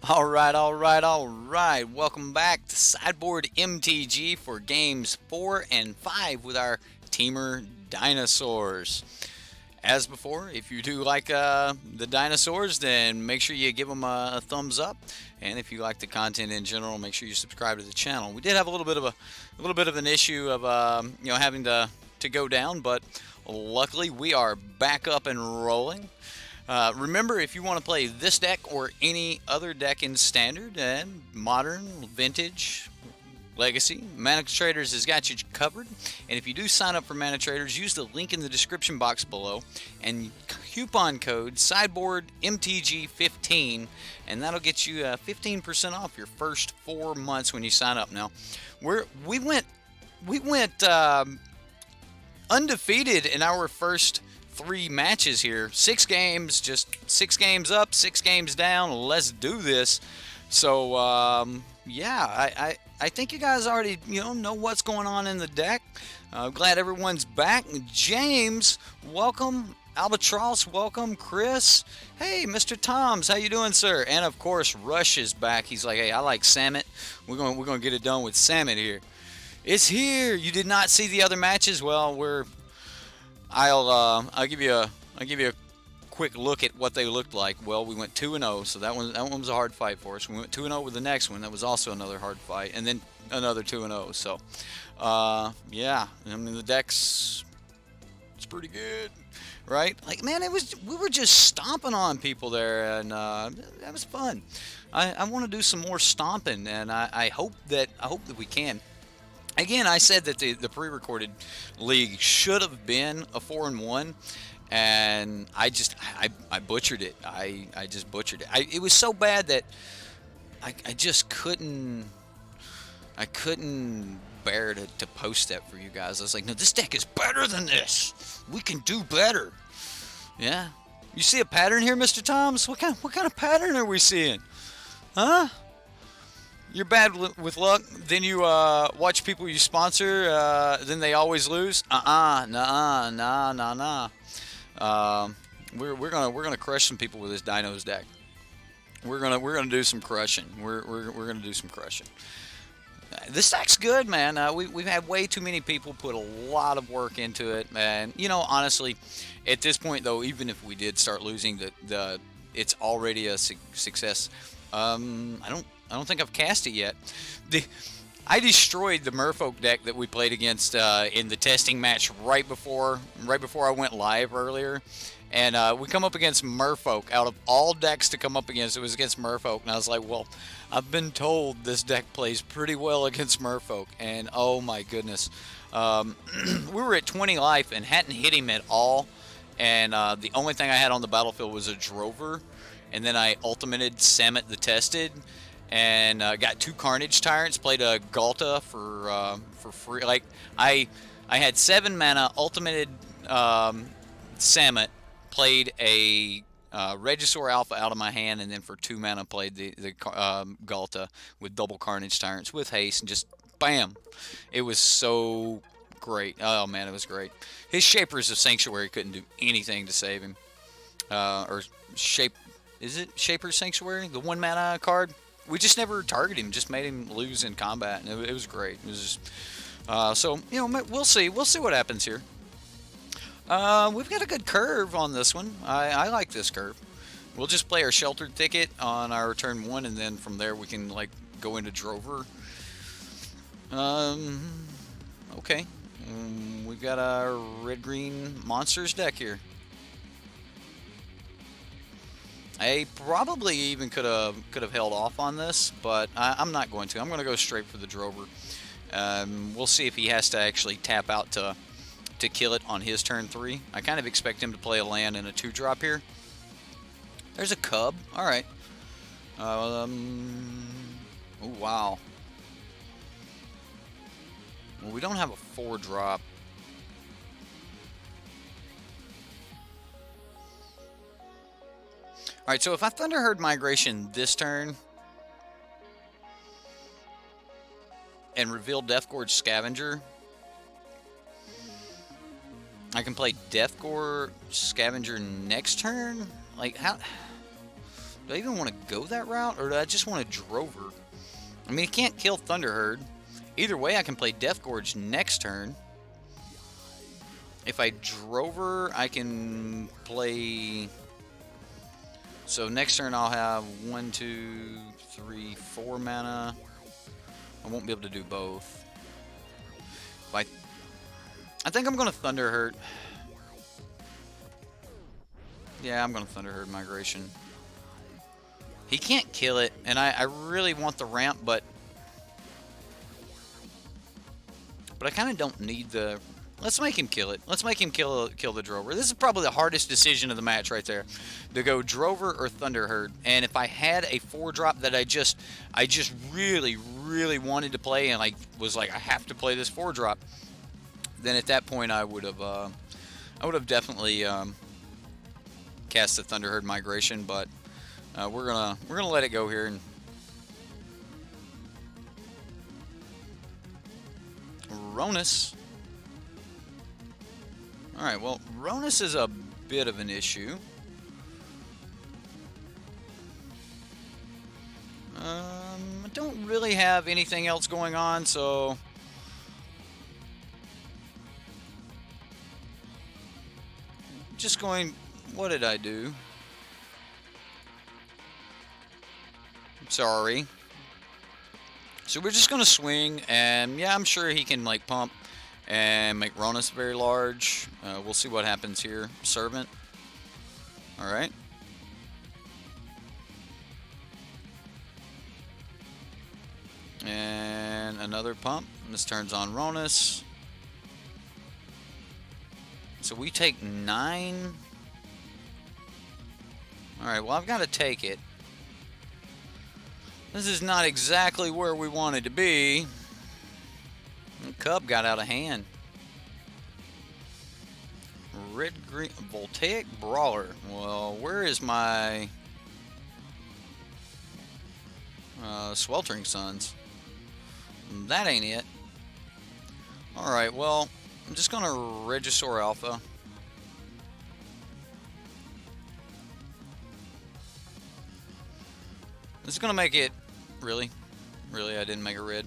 All right. Welcome back to Sideboard MTG for games 4 and 5 with our Temur Dinosaurs. As before, if you do like the dinosaurs, then make sure you give them a thumbs up. And if you like the content in general, make sure you subscribe to the channel. We did have a little bit of an issue of having to go down, but luckily we are back up and rolling. Remember, if you want to play this deck or any other deck in Standard and Modern, Vintage, Legacy, manatraders has got you covered. And if you do sign up for manatraders, use the link in the description box below and coupon code SideboardMTG15, and that'll get you 15% off your first 4 months when you sign up. Now, we went undefeated in our first 3 matches here. 6 games, just 6 games up, 6 games down. Let's do this. So yeah, I think you guys already know what's going on in the deck. Glad everyone's back. James, welcome. Albatross, welcome. Chris, hey, Mr. Toms, how you doing, sir? And of course, Rush is back. He's like, hey, I like Samet. We're gonna get it done with Samet here. It's here. You did not see the other matches. Well, I'll give you a quick look at what they looked like. Well, we went 2-0, so that one was a hard fight for us. We went 2-0 with the next one. That was also another hard fight, and then another 2-0. So, yeah, I mean the it's pretty good, right? Like, man, we were just stomping on people there, and that was fun. I want to do some more stomping, and I hope that we can. Again, I said that the pre-recorded league should have been a 4-1, and I butchered it. I just butchered it. It was so bad that I just couldn't bear to post that for you guys. I was like, no, this deck is better than this. We can do better. Yeah. You see a pattern here, Mr. Toms? What kind of pattern are we seeing? Huh? You're bad with luck. Then you watch people you sponsor. Then they always lose. Nah. We're gonna crush some people with this Dinos deck. We're gonna do some crushing. We're gonna do some crushing. This deck's good, man. We've had way too many people put a lot of work into it, man. Honestly, at this point though, even if we did start losing, it's already a success. I don't think I've cast it yet. I destroyed the Merfolk deck that we played against in the testing match right before I went live earlier, and we come up against Merfolk. Out of all decks to come up against, it was against Merfolk, and I was like, well, I've been told this deck plays pretty well against Merfolk, and oh my goodness, we were at 20 life and hadn't hit him at all, and the only thing I had on the battlefield was a Drover, and then I ultimated Samet the Tested. And got 2 Carnage Tyrants, played a Galta for free. Like, I had 7 mana, ultimated Samet, played a Regisaur Alpha out of my hand, and then for 2 mana played the Galta with double Carnage Tyrants with haste, and just bam. It was so great. Oh man, it was great. His Shapers of Sanctuary couldn't do anything to save him. Is it Shaper's Sanctuary? The 1 mana card? We just never targeted him, just made him lose in combat, and it was great. It was just, so, we'll see. We'll see what happens here. We've got a good curve on this one. I like this curve. We'll just play our Sheltered Thicket on our turn 1, and then from there we can, like, go into Drover. Okay. We've got our red-green monsters deck here. I probably even could have held off on this, but I'm not going to. I'm going to go straight for the Drover. We'll see if he has to actually tap out to kill it on his turn 3. I kind of expect him to play a land and a 2-drop here. There's a Cub. All right. Oh wow. Well, we don't have a 4-drop. Alright, so if I Thunderherd Migration this turn and reveal Deathgorge Scavenger, I can play Deathgorge Scavenger next turn? Like, how... Do I even want to go that route, or do I just want a Drover? I mean, he can't kill Thunderherd. Either way, I can play Death Gorge next turn. If I Drover, I can play... So next turn I'll have 1, 2, 3, 4 mana. I won't be able to do both. I think I'm going to Thunderherd. Yeah, I'm going to Thunderherd Migration. He can't kill it, and I really want the ramp, but I kind of don't need the... Let's make him kill it. Let's make him kill the Drover. This is probably the hardest decision of the match right there. To go Drover or Thunderherd. And if I had a 4-drop that I just really, really wanted to play, and I was like, I have to play this 4-drop, then at that point I would have definitely cast the Thunderherd Migration, but we're gonna let it go here. And Ronus. Alright, well, Ronus is a bit of an issue. I don't really have anything else going on, so... Just going... What did I do? Sorry. So we're just going to swing, and yeah, I'm sure he can, like, pump and make Ronus very large. We'll see what happens here. Servant. Alright. And another pump. And this turns on Ronus. So we take 9. Alright, well, I've got to take it. This is not exactly where we wanted to be. The Cub got out of hand. Red-green Voltaic Brawler. Well, where is my Sweltering Suns? That ain't it. Alright, well, I'm just going to Regisaur Alpha. This is going to make it... Really? Really, I didn't make a red.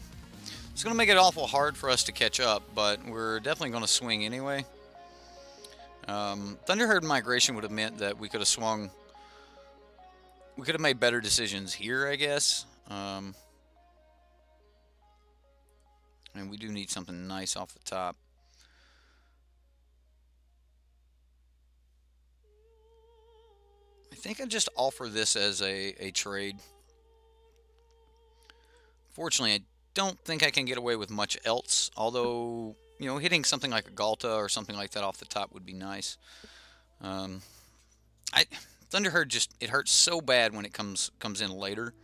It's going to make it awful hard for us to catch up, but we're definitely going to swing anyway. Thunderherd Migration would have meant that we could have swung... We could have made better decisions here, I guess. And we do need something nice off the top. I think I'd just offer this as a trade. Fortunately, I don't think I can get away with much else, although, you know, hitting something like a Galta or something like that off the top would be nice. Thunderherd just, it hurts so bad when it comes in later.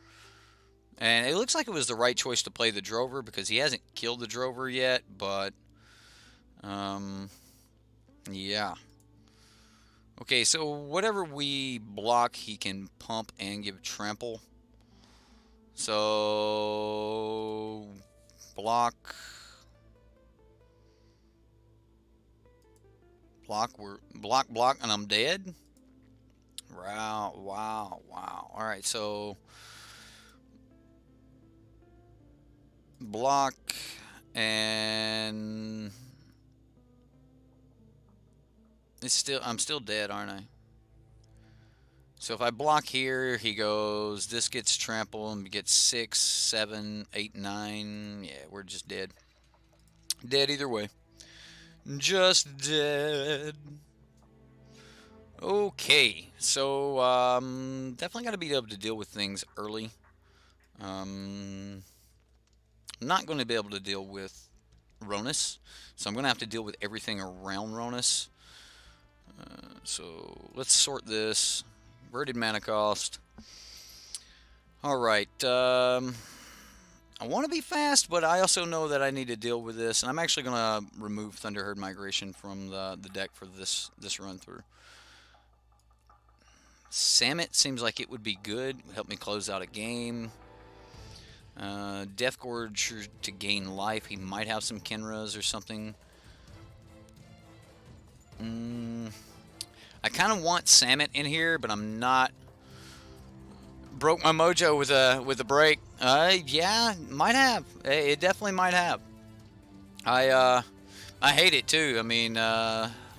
And it looks like it was the right choice to play the Drover because he hasn't killed the Drover yet, but yeah. Okay, so whatever we block, he can pump and give trample. So block, and I'm dead. Wow. All right, so block and I'm still dead, aren't I? So if I block here, he goes, this gets trample and gets 6, 7, 8, 9. Yeah, we're just dead. Dead either way. Just dead. Okay, so definitely got to be able to deal with things early. I'm not going to be able to deal with Ronus, so I'm going to have to deal with everything around Ronus. So let's sort this. Inverted mana cost. Alright, I want to be fast, but I also know that I need to deal with this, and I'm actually going to remove Thunderherd Migration from the deck for this run through. Samet seems like it would be good. It would help me close out a game. Death Gorge to gain life. He might have some Kenras or something. I kind of want Samet in here, but I'm not broke my mojo with a break. Yeah, might have. It definitely might have. I hate it too. I mean,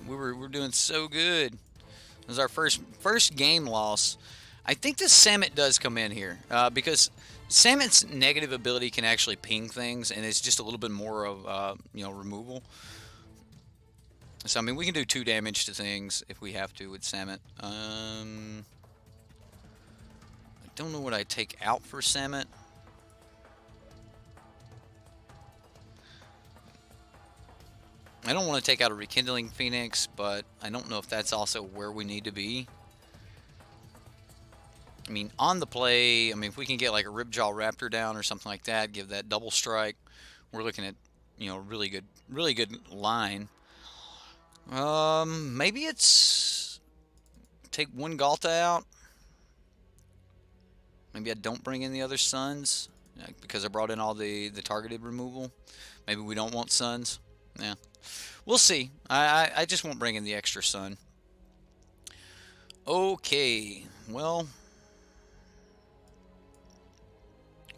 we're doing so good. It was our first game loss. I think the Samet does come in here because Samet's negative ability can actually ping things, and it's just a little bit more of removal. So I mean, we can do 2 damage to things if we have to with Samet. I don't know what I take out for Samet. I don't want to take out a Rekindling Phoenix, but I don't know if that's also where we need to be. I mean, on the play, I mean, if we can get like a Ripjaw Raptor down or something like that, give that double strike, we're looking at, really good line. Maybe it's take 1 Galta out. Maybe I don't bring in the other Suns because I brought in all the targeted removal. Maybe we don't want Suns. Yeah, we'll see. I just won't bring in the extra Sun. Okay, well,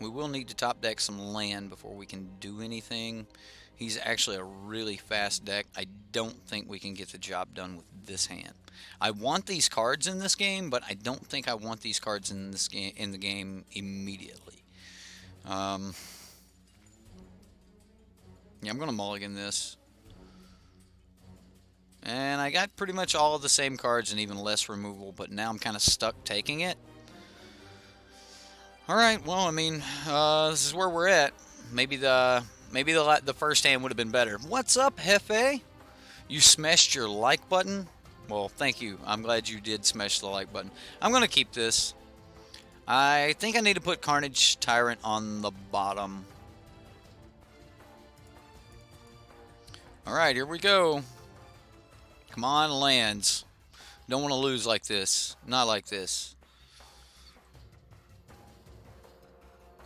we will need to top deck some land before we can do anything. He's actually a really fast deck. I don't think we can get the job done with this hand. I want these cards in this game, but I don't think I want these cards in the game immediately. Yeah, I'm gonna mulligan this. And I got pretty much all of the same cards and even less removal, but now I'm kind of stuck taking it. Alright, well, I mean, this is where we're at. Maybe the first hand would have been better. What's up, Hefe? You smashed your like button? Well, thank you. I'm glad you did smash the like button. I'm going to keep this. I think I need to put Carnage Tyrant on the bottom. Alright, here we go. Come on, lands. Don't want to lose like this. Not like this.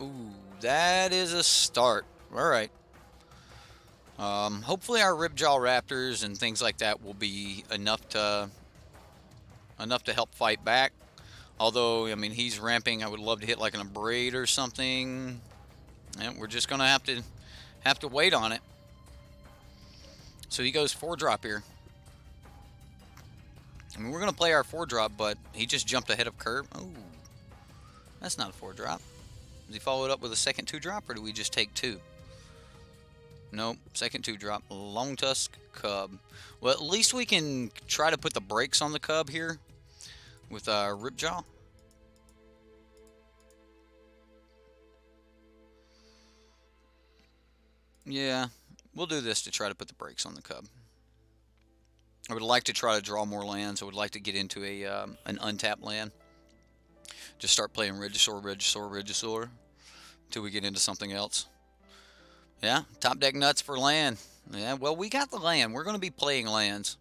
Ooh, that is a start. Alright. Hopefully our Ripjaw Raptors and things like that will be enough to help fight back. Although, I mean, he's ramping. I would love to hit like an Abrade or something. And we're just gonna have to wait on it. So he goes 4-drop here. I mean, we're gonna play our 4-drop, but he just jumped ahead of curve. Oh, that's not a 4-drop. Does he follow it up with a second 2-drop, or do we just take 2? Nope, second 2-drop. Long Tusk Cub. Well, at least we can try to put the brakes on the Cub here with Ripjaw. Yeah, we'll do this to try to put the brakes on the Cub. I would like to try to draw more lands. I would like to get into an untapped land. Just start playing Regisaur until we get into something else. Yeah, top deck nuts for land. Yeah, well, we got the land. We're going to be playing lands.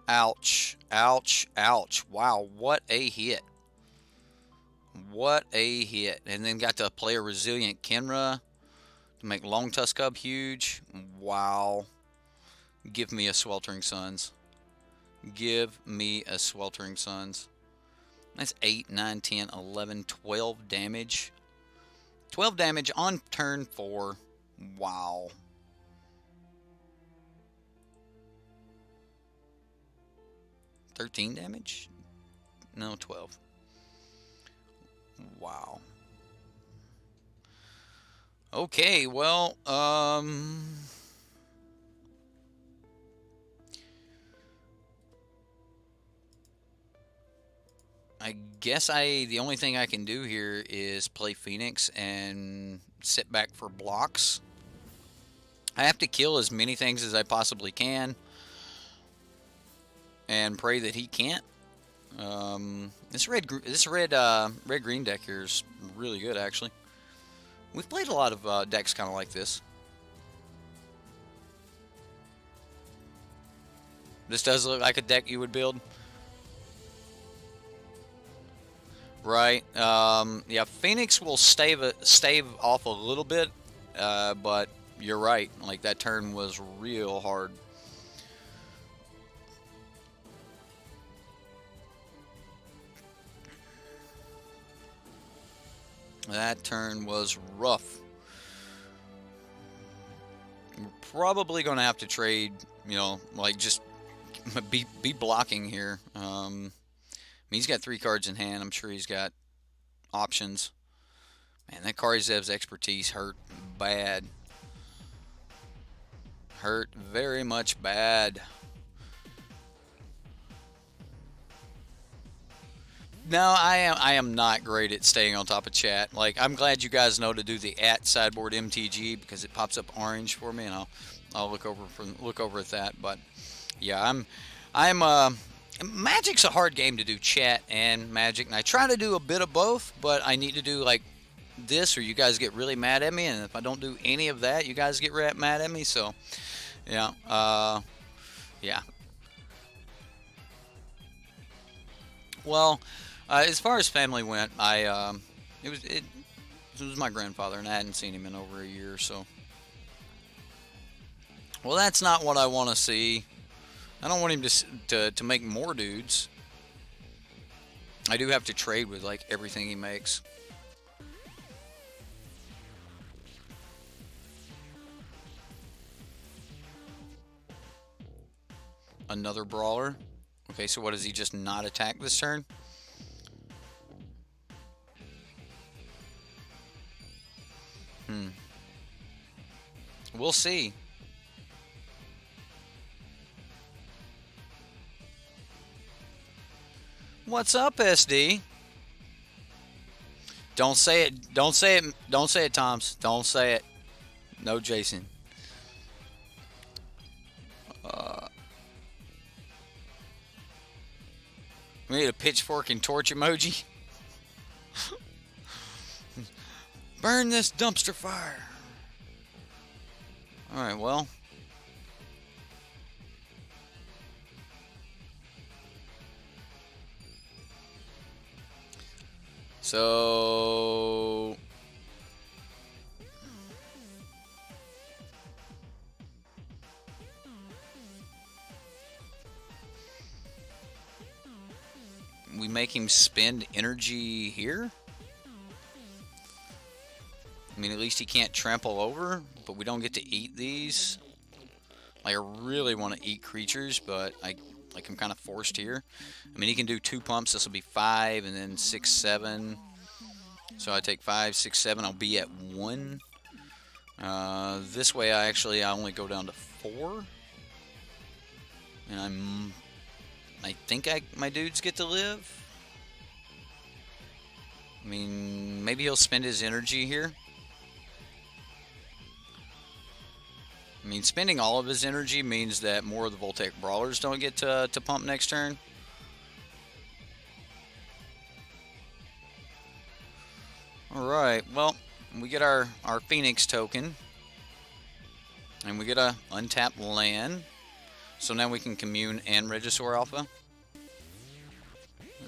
Ouch, ouch, ouch. Wow, what a hit. What a hit. And then got to play a resilient Kenra to make Long Tusk Cub huge. Wow. Give me a Sweltering Suns. Give me a Sweltering Suns. That's 8, 9, 10, 11, 12 damage. 12 damage on turn 4. Wow. $13 damage? No, 12. Wow. Okay, well, I guess the only thing I can do here is play Phoenix and sit back for blocks. I have to kill as many things as I possibly can and pray that he can't. This red green deck here is really good, actually. We've played a lot of decks kind of like this. This does look like a deck you would build. Right. Yeah, Phoenix will stave off a little bit, but you're right. Like, that turn was real hard. That turn was rough. We're probably going to have to trade, you know, like just be blocking here. I mean, he's got 3 cards in hand. I'm sure he's got options. Man, that Karizev's expertise hurt bad. Hurt very much bad. No, I am not great at staying on top of chat. Like, I'm glad you guys know to do the @SideboardMTG because it pops up orange for me, and I'll look over at that. But yeah, I'm Magic's a hard game to do chat and Magic, and I try to do a bit of both, but I need to do like this or you guys get really mad at me, and if I don't do any of that, you guys get mad at me. So yeah, yeah. Well, as far as family went, it was my grandfather, and I hadn't seen him in over a year. So, well, that's not what I want to see. I don't want him to make more dudes. I do have to trade with like everything he makes. Another brawler. Okay, so what, does he just not attack this turn? We'll see. What's up, SD? Don't say it. Don't say it. Don't say it, Toms. Don't say it. No, Jason. We need a pitchfork and torch emoji. Burn this dumpster fire. Alright, well. So... we make him spend energy here? I mean, at least he can't trample over, but we don't get to eat these. Like, I really want to eat creatures, but I'm kind of forced here. I mean, he can do 2 pumps. This will be 5, and then 6, 7. So I take 5, 6, 7. I'll be at 1. This way, I only go down to 4. And I think my dudes get to live. I mean, maybe he'll spend his energy here. I mean, spending all of his energy means that more of the Voltaic Brawlers don't get to pump next turn. Alright, well, we get our Phoenix token. And we get a untapped land. So now we can commune and Regisaur Alpha.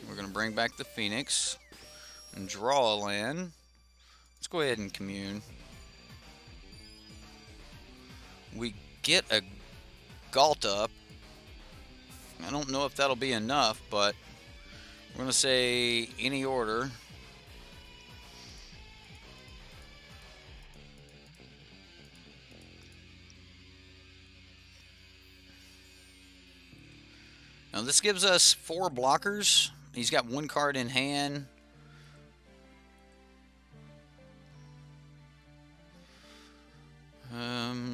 We're going to bring back the Phoenix. And draw a land. Let's go ahead and commune. We get a Galta. I don't know if that'll be enough, but we're going to say any order. Now this gives us 4 blockers. He's got 1 card in hand.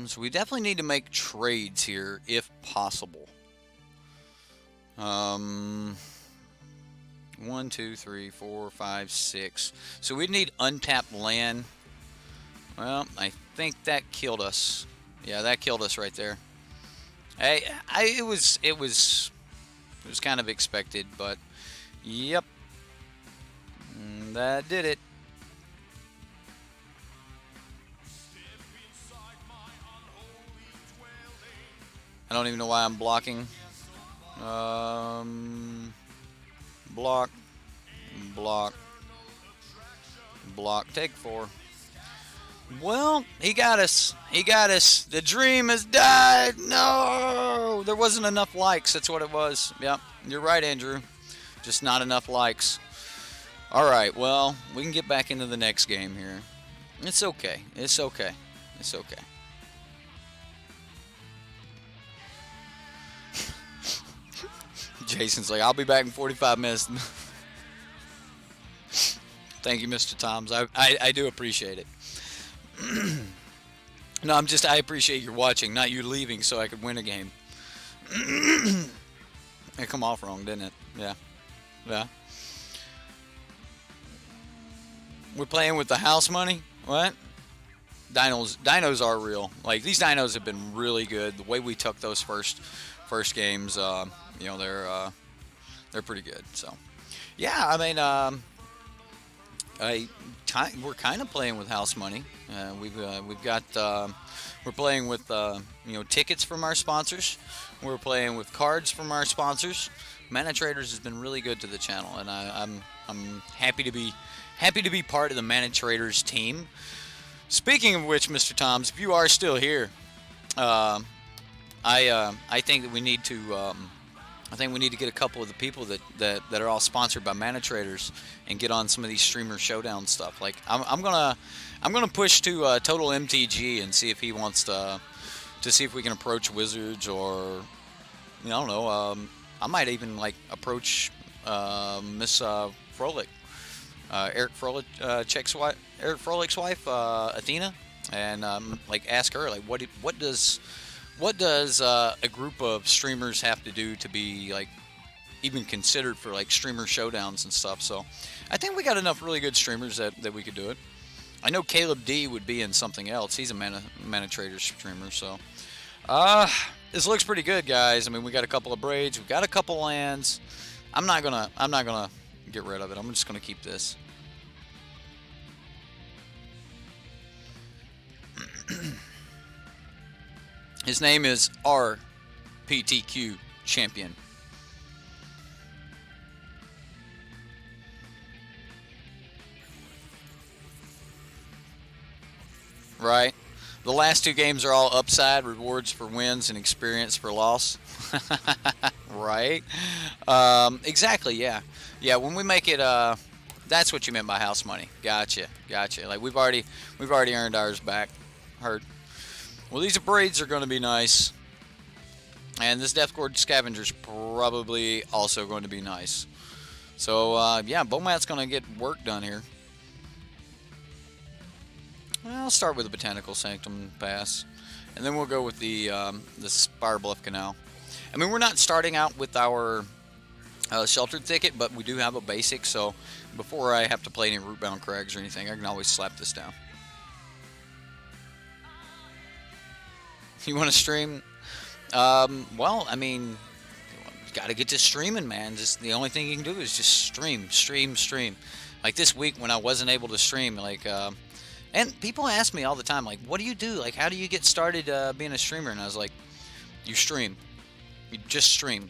So we definitely need to make trades here, if possible. 1, 2, 3, 4, 5, 6. So we'd need untapped land. Well, I think that killed us. Yeah, that killed us right there. It was kind of expected, but yep, that did it. I don't even know why I'm blocking. Block, block, block. Take 4. Well, he got us. He got us. The dream has died. No, there wasn't enough likes. That's what it was. Yep, you're right, Andrew. Just not enough likes. All right, well, we can get back into the next game here. It's okay. It's okay. It's okay. Jason's like, I'll be back in 45 minutes. Thank you, Mr. Toms. I do appreciate it. No, I appreciate your watching, not you leaving so I could win a game. It come off wrong, didn't it? Yeah. Yeah. We're playing with the house money? What? Dinos are real. Like, these dinos have been really good. The way we took those first games, you know, they're pretty good. So, yeah, I mean, we're kind of playing with house money. We've got we're playing with you know, tickets from our sponsors. We're playing with cards from our sponsors. Manatraders has been really good to the channel, and I'm happy to be part of the Manatraders team. Speaking of which, Mr. Toms, if you are still here, I think that we need to. I think we need to get a couple of the people that are all sponsored by Manatraders and get on some of these streamer showdown stuff. Like I'm gonna push to Total MTG and see if he wants to see if we can approach Wizards, or I don't know. I might even like approach Miss Froelich, Eric Froelich's wife, Athena, and like ask her like what does a group of streamers have to do to be like even considered for like streamer showdowns and stuff. So I think we got enough really good streamers that we could do it. I know Caleb D would be in something else. He's a Mana Trader streamer. So this looks pretty good, guys. I mean, we got a couple of braids, we got a couple lands. I'm not gonna get rid of it. I'm just gonna keep this. His name is RPTQ Champion. Right? The last two games are all upside, rewards for wins and experience for loss. Right? Exactly, yeah. Yeah, when we make it, that's what you meant by house money. Gotcha. Like, we've already earned ours back. Heard. Well, these braids are going to be nice. And this Death Gorge Scavenger's probably also going to be nice. So, yeah, Bomat's going to get work done here. I'll start with the Botanical Sanctum pass. And then we'll go with the Spire Bluff Canal. I mean, we're not starting out with our Sheltered Thicket, but we do have a basic. So, before I have to play any Rootbound Crags or anything, I can always slap this down. You want to stream? Well, I mean, you got to get to streaming, man. Just the only thing you can do is just stream. Like this week when I wasn't able to stream, like, and people ask me all the time, like, what do you do? Like, how do you get started being a streamer? And I was like, you stream. You just stream.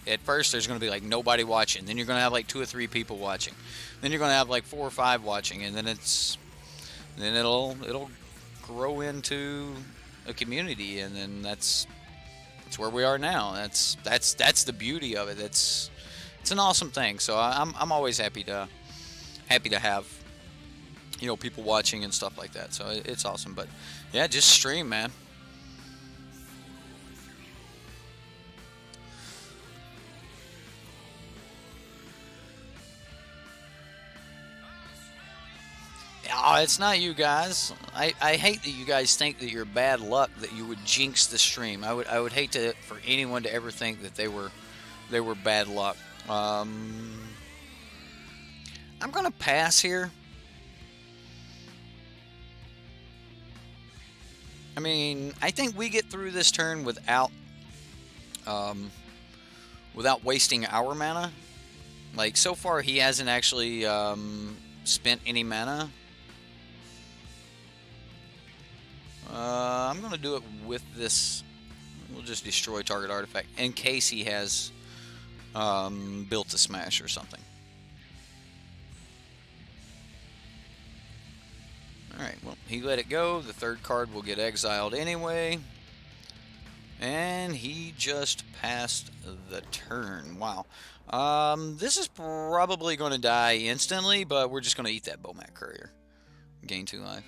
At first, there's going to be like nobody watching. Then you're going to have like 2 or 3 people watching. Then you're going to have like 4 or 5 watching, and then it'll grow into a community, and then that's where we are now. That's the beauty of it. It's an awesome thing. So I'm always happy to have, you know, people watching and stuff like that. So it's awesome. But yeah, just stream, man. Oh, it's not you guys. I hate that you guys think that you're bad luck, that you would jinx the stream. I would hate for anyone to ever think that they were bad luck. I'm gonna pass here. I mean, I think we get through this turn without wasting our mana. Like, so far he hasn't actually spent any mana. I'm going to do it with this. We'll just destroy target artifact in case he has built a smash or something. Alright, well, he let it go. The third card will get exiled anyway. And he just passed the turn. Wow. This is probably going to die instantly, but we're just going to eat that Bomat Courier. Gain 2 life.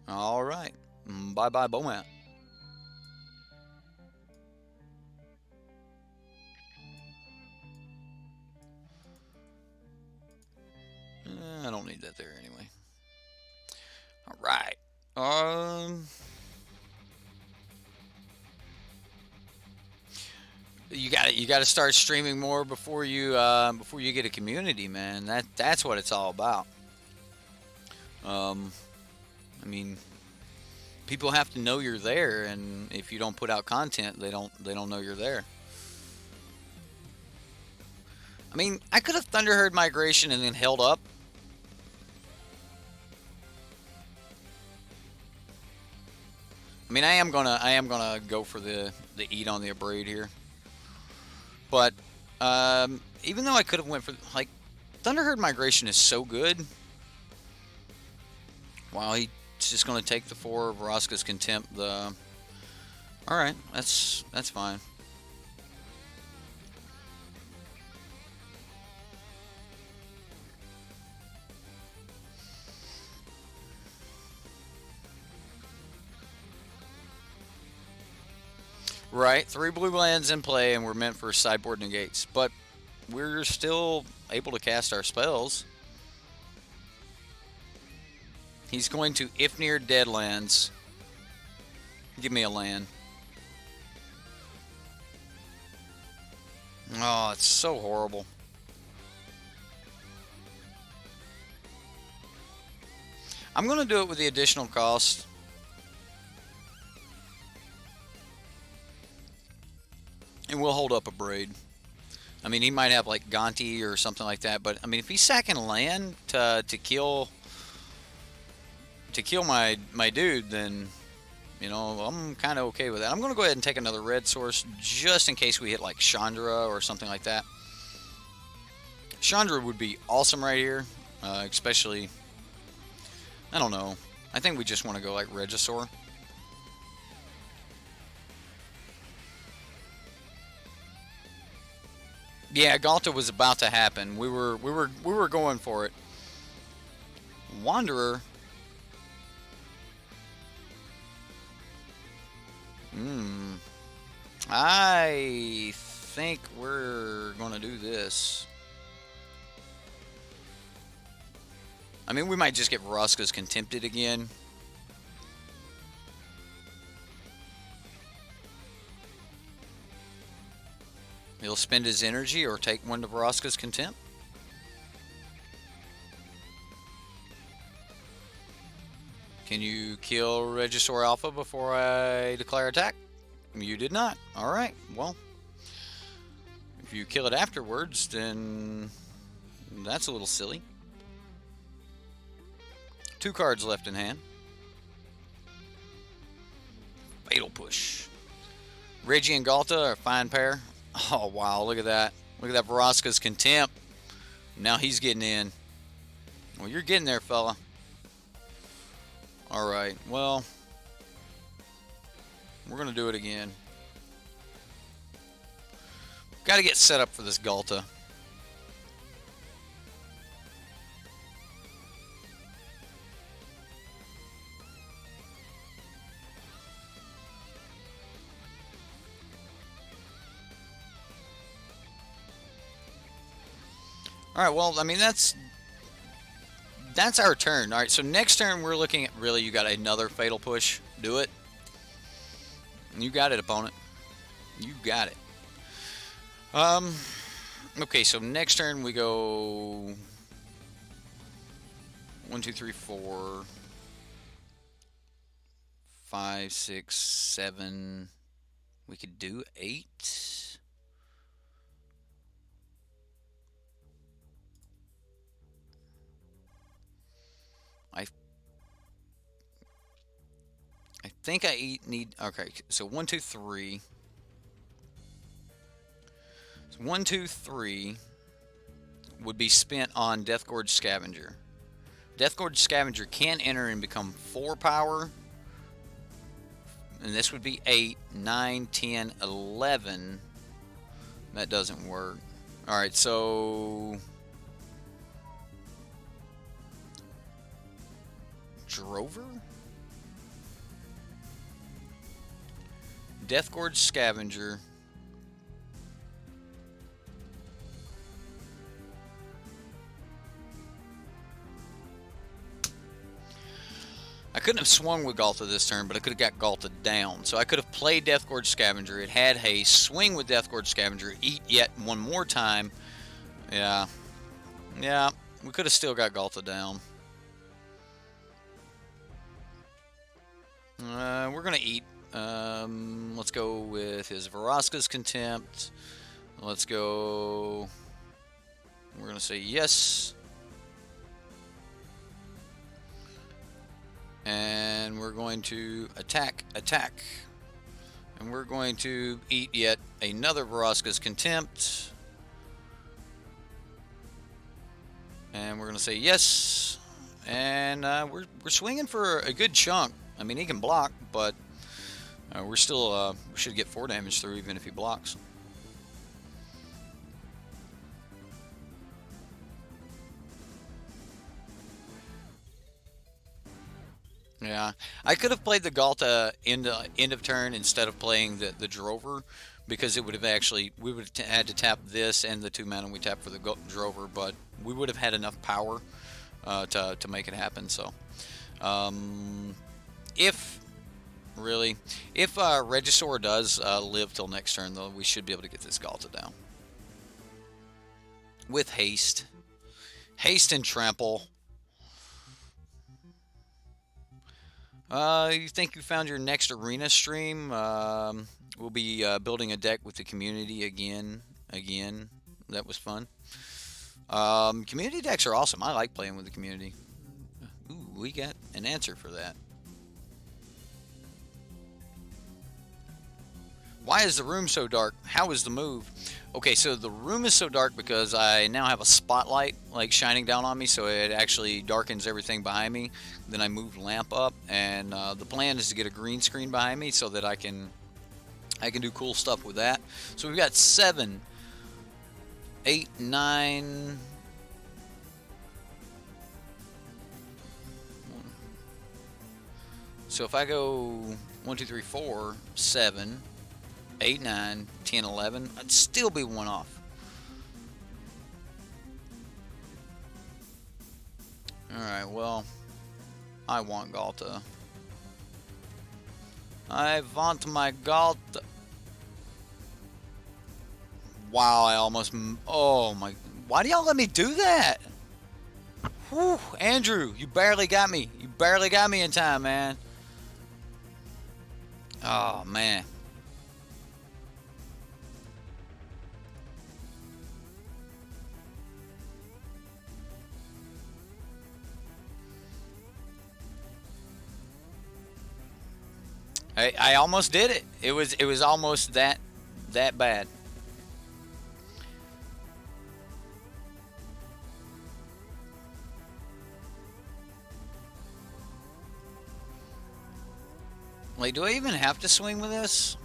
All right. Bye-bye, Bomat. I don't need that there anyway. All right. You got to start streaming more before you get a community, man. That's what it's all about. I mean, people have to know you're there, and if you don't put out content, they don't know you're there. I mean, I could have Thunderherd Migration and then held up. I mean, I am gonna go for the eat on the Abrade here. But even though I could have went for, like, Thunderherd Migration is so good. Wow, he's just going to take the 4 of Vraska's Contempt. All right, that's fine. Right, 3 blue lands in play, and we're meant for sideboard negates, but we're still able to cast our spells. He's going to Ifnir Deadlands. Give me a land. Oh, it's so horrible. I'm going to do it with the additional cost. And we'll hold up a Braid. I mean, he might have like Gonti or something like that, but I mean, if he's sacking land to kill my dude, then, you know, I'm kind of okay with that. I'm going to go ahead and take another red source just in case we hit like Chandra or something like that. Chandra would be awesome right here, especially, I don't know. I think we just want to go like Regisaur. Yeah, Galta was about to happen. We were going for it. Wanderer. I think we're gonna do this. I mean, we might just get Vraska's Contempted again. He'll spend his energy or take one to Vraska's Contempt. Can you kill Regisaur Alpha before I declare attack? You did not. Alright, well, if you kill it afterwards, then that's a little silly. 2 cards left in hand. Fatal Push. Reggie and Galta are a fine pair. Oh, wow, look at that. Look at that Vraska's Contempt. Now he's getting in. Well, you're getting there, fella. Alright, well, we're going to do it again. Got to get set up for this Galta. Alright, well, I mean, that's our turn. Alright, so next turn we're looking at, really, you got another Fatal Push. Do it. You got it, opponent. You got it. Okay, so next turn we go 1, 2, 3, 4, 5, 6, 7. We could do 8. I think I need, okay, so 1, 2, 3. So 1, 2, 3 would be spent on Deathgorge Scavenger. Deathgorge Scavenger can enter and become 4 power, And this would be 8, 9, 10, 11. That doesn't work. Alright, so... Drover? Deathgorge Scavenger. I couldn't have swung with Galta this turn, but I could have got Galta down. So I could have played Deathgorge Scavenger. It had haste. Swing with Deathgorge Scavenger. Eat yet one more time. Yeah. Yeah. We could have still got Galta down. We're going to eat. Let's go with his Vraska's Contempt. Let's go... We're going to say yes. And we're going to attack. And we're going to eat yet another Vraska's Contempt. And we're going to say yes. And we're swinging for a good chunk. I mean, he can block, but we're still we should get 4 damage through even if he blocks. Yeah, I could have played the Galta end of turn instead of playing the Drover, because it would have actually, we would have had to tap this and the 2 mana we tapped for the Drover, but we would have had enough power to make it happen. So, if Regisaur does live till next turn, though, we should be able to get this Galta down with haste and trample. You think you found your next arena stream? We'll be building a deck with the community again. That was fun. Community decks are awesome. I like playing with the community. Ooh, we got an answer for that. Why is the room so dark? How is the move? Okay, so the room is so dark because I now have a spotlight like shining down on me, so it actually darkens everything behind me. Then I move lamp up, and the plan is to get a green screen behind me so that I can do cool stuff with that. So we've got 7, 8, 9. So if I go 1, 2, 3, 4, 7, 8, 9, 10, 11, I'd still be 1 off. Alright, well, I want Galta. I want my Galta. Wow, I almost... Oh my... Why do y'all let me do that? Whew, Andrew, you barely got me. You barely got me in time, man. Oh, man. I almost did it. It was almost that bad. Like, do I even have to swing with this?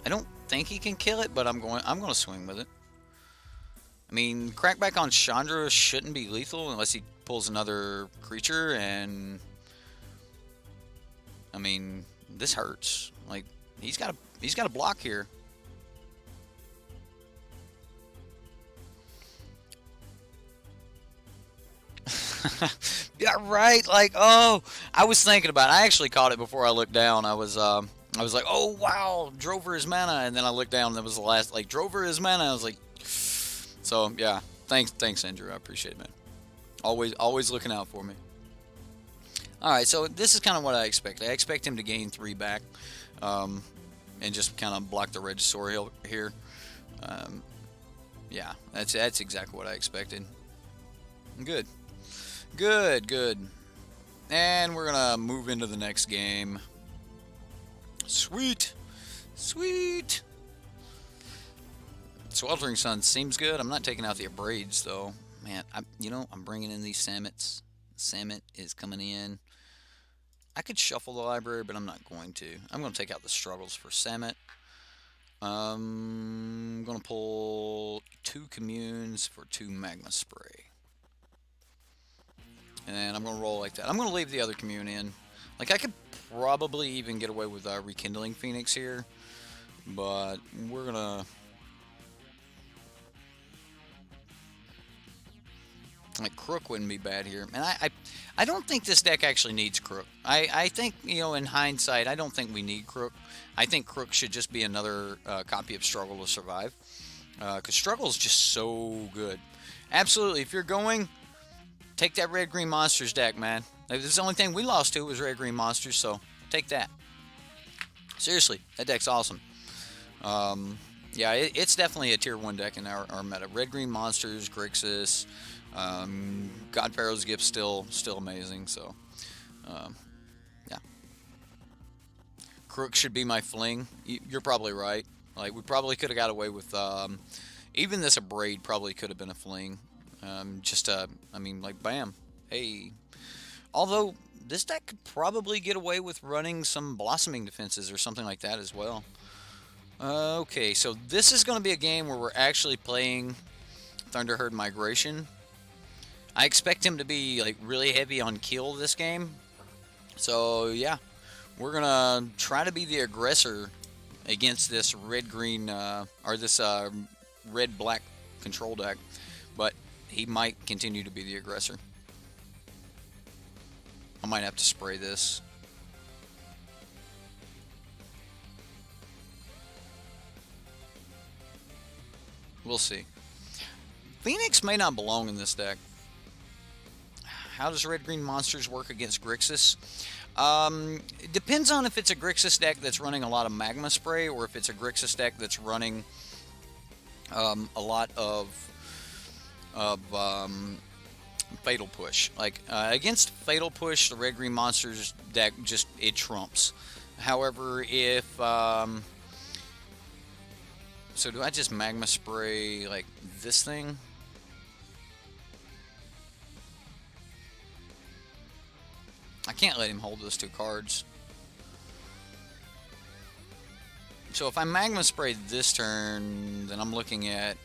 I don't think he can kill it, but I'm going to swing with it. I mean, crackback on Chandra shouldn't be lethal unless he pulls another creature, and I mean, this hurts. Like, he's got a block here. Yeah, right. Like, oh, I was thinking about it. I actually caught it before I looked down. I was like, oh wow, Drover is mana, and then I looked down and that was the last, like, Drover is mana. I was like, so yeah, thanks Andrew, I appreciate it, man. Always looking out for me. Alright, so this is kind of what I expect. I expect him to gain 3 back, and just kind of block the Regisaur here. Yeah, that's exactly what I expected. Good. And we're gonna move into the next game. Sweet. Sweltering Sun seems good. I'm not taking out the Abrades though. Man, I'm bringing in these Sammets. Sammet is coming in. I could shuffle the library, but I'm not going to. I'm going to take out the struggles for Samet. I'm going to pull 2 communes for 2 magma spray. And I'm going to roll like that. I'm going to leave the other commune in. Like, I could probably even get away with Rekindling Phoenix here. But we're going to... Like, Crook wouldn't be bad here. And I don't think this deck actually needs Crook. I think, you know, in hindsight, I don't think we need Crook. I think Crook should just be another copy of Struggle to Survive. Because Struggle is just so good. Absolutely. If you're going, take that Red-Green Monsters deck, man. Like, the only thing we lost to was Red-Green Monsters, so take that. Seriously, that deck's awesome. Yeah, it's definitely a tier 1 deck in our meta. Red-Green Monsters, Grixis... God Pharaoh's Gift still amazing. So, yeah. Crook should be my fling. You're probably right. Like, we probably could have got away with even this Abrade probably could have been a fling. I mean, like, bam, hey. Although this deck could probably get away with running some Blossoming Defenses or something like that as well. Okay, so this is going to be a game where we're actually playing Thunderherd Migration. I expect him to be like really heavy on kill this game. So yeah, we're gonna try to be the aggressor against this red-green or this red-black control deck, but he might continue to be the aggressor. I might have to spray this. We'll see. Phoenix may not belong in this deck. How does Red-Green Monsters work against Grixis? It depends on if it's a Grixis deck that's running a lot of Magma Spray or if it's a Grixis deck that's running a lot of Fatal Push. Like, against Fatal Push, the Red-Green Monsters deck just, it trumps. However, if... so do I just Magma Spray, like, this thing? I can't let him hold those 2 cards. So if I Magma Spray this turn, then I'm looking at...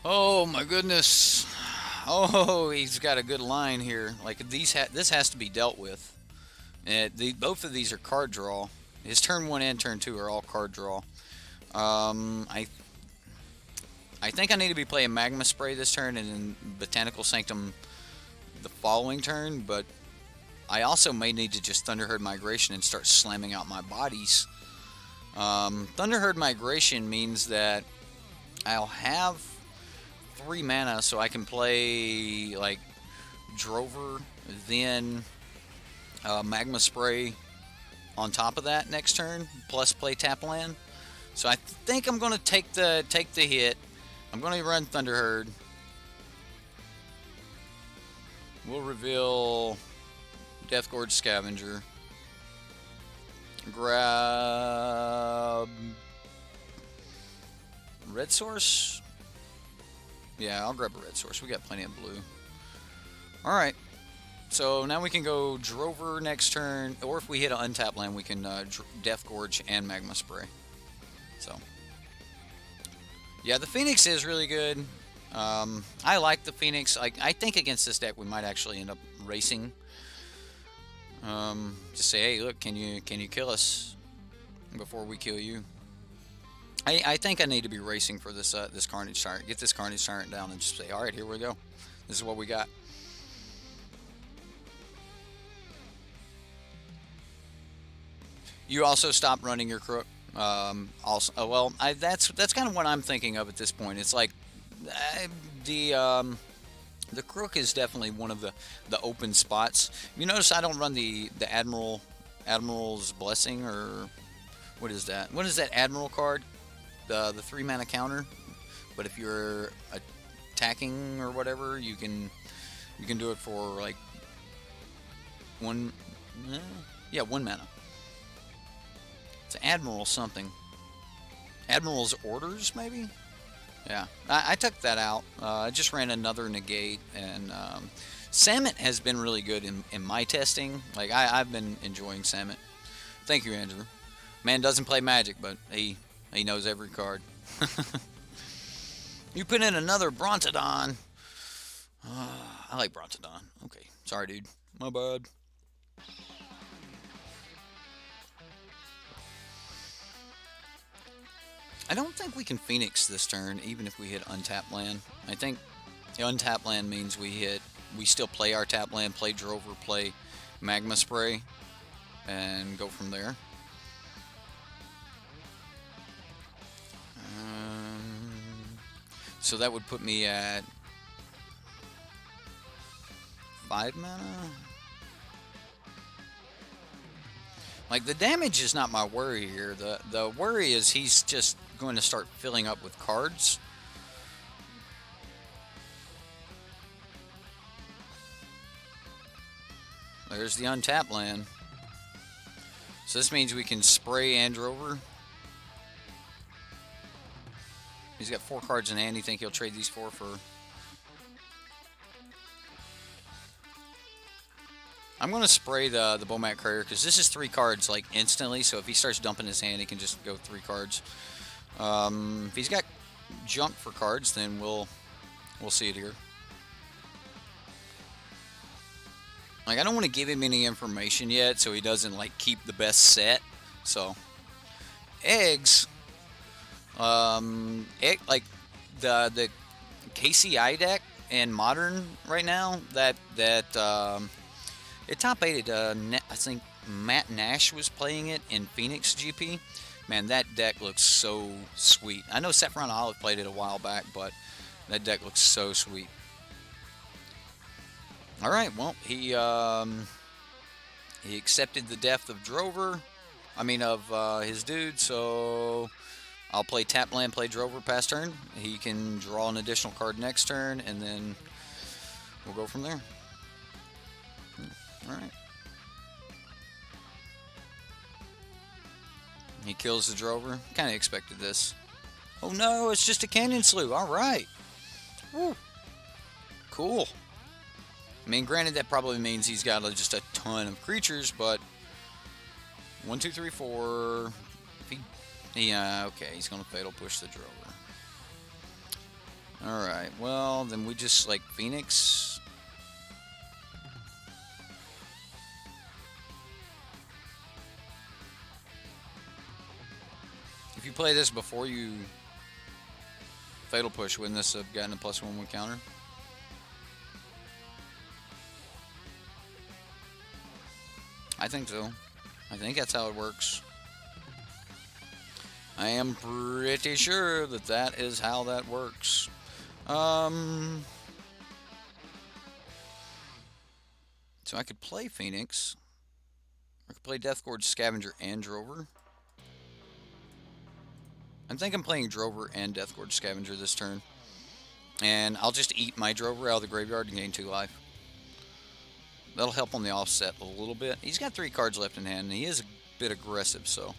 Oh my goodness. Oh, he's got a good line here. Like, this has to be dealt with. Both of these are card draw. His turn 1 and turn 2 are all card draw. I think I need to be playing Magma Spray this turn and then Botanical Sanctum the following turn, but I also may need to just Thunderherd Migration and start slamming out my bodies. Thunderherd Migration means that I'll have 3 mana, so I can play like Drover, then Magma Spray on top of that next turn, plus play tap land. So I think I'm going to take the hit. I'm going to run Thunderherd. We'll reveal Deathgorge Scavenger. Grab Red Source. Yeah, I'll grab a Red Source. We got plenty of blue. Alright. So now we can go Drover next turn. Or if we hit an untapped land, we can Deathgorge and Magma Spray. So, yeah, the Phoenix is really good. I like the Phoenix. I think against this deck we might actually end up racing. Just say, hey, look, can you kill us before we kill you? I think I need to be racing for this this Carnage Tyrant. Get this Carnage Tyrant down and just say, all right, here we go. This is what we got. You also stop running your Crook. Well, that's kind of what I'm thinking of at this point. It's like the Crook is definitely one of the open spots. You notice I don't run the Admiral's Blessing, or what is that? What is that Admiral card? The 3 mana counter. But if you're attacking or whatever, you can do it for like 1 mana. It's Admiral something. Admiral's Orders, maybe? Yeah, I took that out. I just ran another negate, and Salmon has been really good in my testing. Like, I've been enjoying Salmon. Thank you, Andrew. Man doesn't play Magic, but he knows every card. You put in another Brontodon. I like Brontodon. Okay, sorry, dude. My bad. I don't think we can Phoenix this turn, even if we hit untapped land. I think the untapped land means we still play our tap land, play Drover, play Magma Spray, and go from there. So that would put me at 5 mana. Like, the damage is not my worry here. The worry is he's just going to start filling up with cards. There's the untapped land. So this means we can spray Androver. He's got 4 cards in hand. You think he'll trade these 4 for... I'm going to spray the Bomat Courier because this is 3 cards like instantly. So if he starts dumping his hand, he can just go 3 cards. If he's got junk for cards, then we'll see it here. Like, I don't want to give him any information yet, so he doesn't like keep the best set. So eggs, like the KCI deck in Modern right now that it top 8'd, I think Matt Nash was playing it in Phoenix GP. Man, that deck looks so sweet. I know Saffron Olive played it a while back, but that deck looks so sweet. All right, well, he accepted the death of Drover. I mean, of his dude, so I'll play tap land, play Drover past turn. He can draw an additional card next turn, and then we'll go from there. All right. He kills the Drover. Kind of expected this. Oh no, it's just a Canyon Slew. All right. Woo. Cool. I mean, granted, that probably means he's got just a ton of creatures, but 1, 2, 3, 4. Okay, he's gonna Fatal Push the Drover. All right. Well, then we just like Phoenix. If you play this before you Fatal Push, wouldn't this have gotten a +1/+1 counter? I think so. I think that's how it works. I am pretty sure that that is how that works. So I could play Phoenix. I could play Deathgorge, Scavenger, and Drover. I think I'm playing Drover and Deathgorge Scavenger this turn. And I'll just eat my Drover out of the graveyard and gain 2 life. That'll help on the offset a little bit. He's got 3 cards left in hand, and he is a bit aggressive, so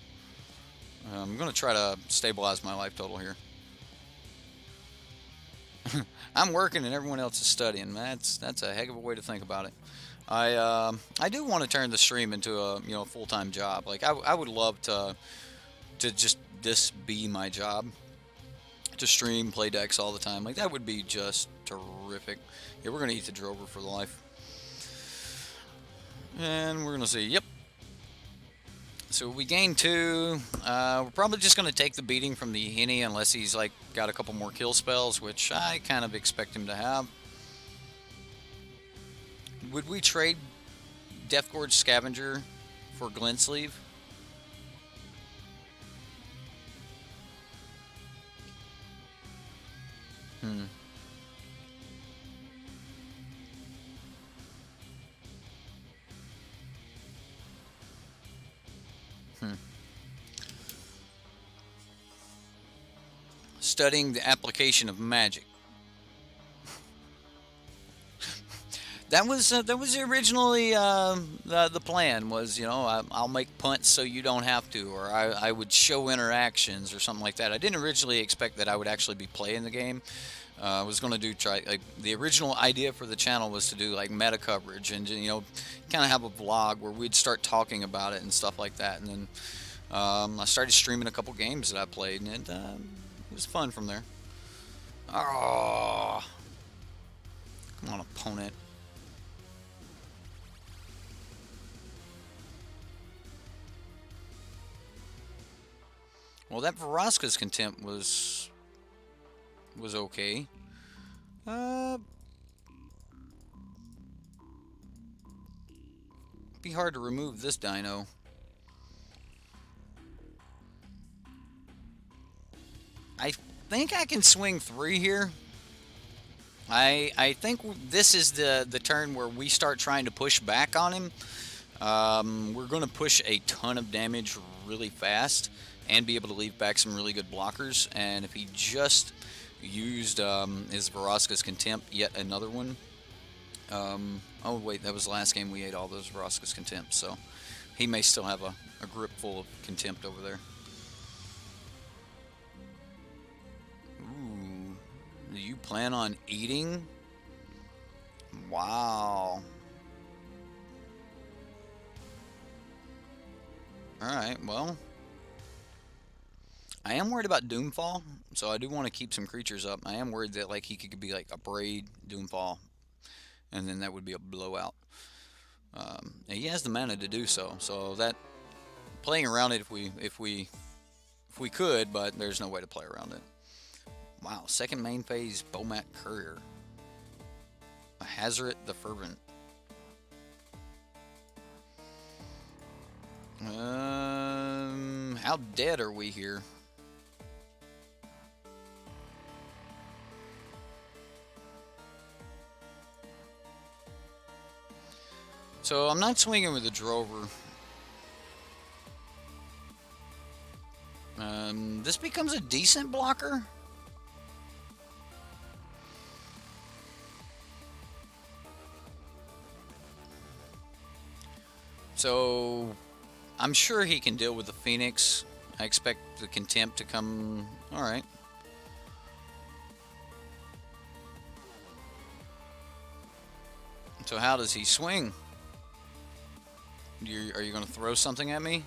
I'm going to try to stabilize my life total here. I'm working and everyone else is studying. That's a heck of a way to think about it. I do want to turn the stream into a full-time job. Like, I would love to just this be my job, to stream, play decks all the time. Like, that would be just terrific. Yeah, we're gonna eat the Drover for life, and we're gonna see. Yep. So we gain 2. We're probably just gonna take the beating from the Henny unless he's like got a couple more kill spells, which I kind of expect him to have. Would we trade Deathgorge Scavenger for Glentsleeve? Studying the application of magic. That was originally the plan was, you know, I'll make punts so you don't have to, or I would show interactions or something like that. I didn't originally expect that I would actually be playing the game. I was going to do try like the original idea for the channel was to do like meta coverage and, you know, kind of have a vlog where we'd start talking about it and stuff like that. And then I started streaming a couple games that I played, and it was fun from there. Oh, come on, opponent. Well, that Vraska's Contempt was okay. Be hard to remove this dino. I think I can swing 3 here. I think this is the turn where we start trying to push back on him. We're going to push a ton of damage really fast and be able to leave back some really good blockers. And if he just used his Vraska's Contempt, yet another one. Oh wait, that was the last game we ate all those Vraska's Contempt, so he may still have a grip full of Contempt over there. Ooh, do you plan on eating? Wow. Alright, well, I am worried about Doomfall, so I do want to keep some creatures up. I am worried that like he could be like a Braid, Doomfall, and then that would be a blowout. He has the mana to do so, so that playing around it if we could, but there's no way to play around it. Wow, second main phase Bomat Courier, a Hazaret the Fervent. How dead are we here? So I'm not swinging with the Drover. This becomes a decent blocker. So I'm sure he can deal with the Phoenix. I expect the Contempt to come. All right. So how does he swing? Are you going to throw something at me?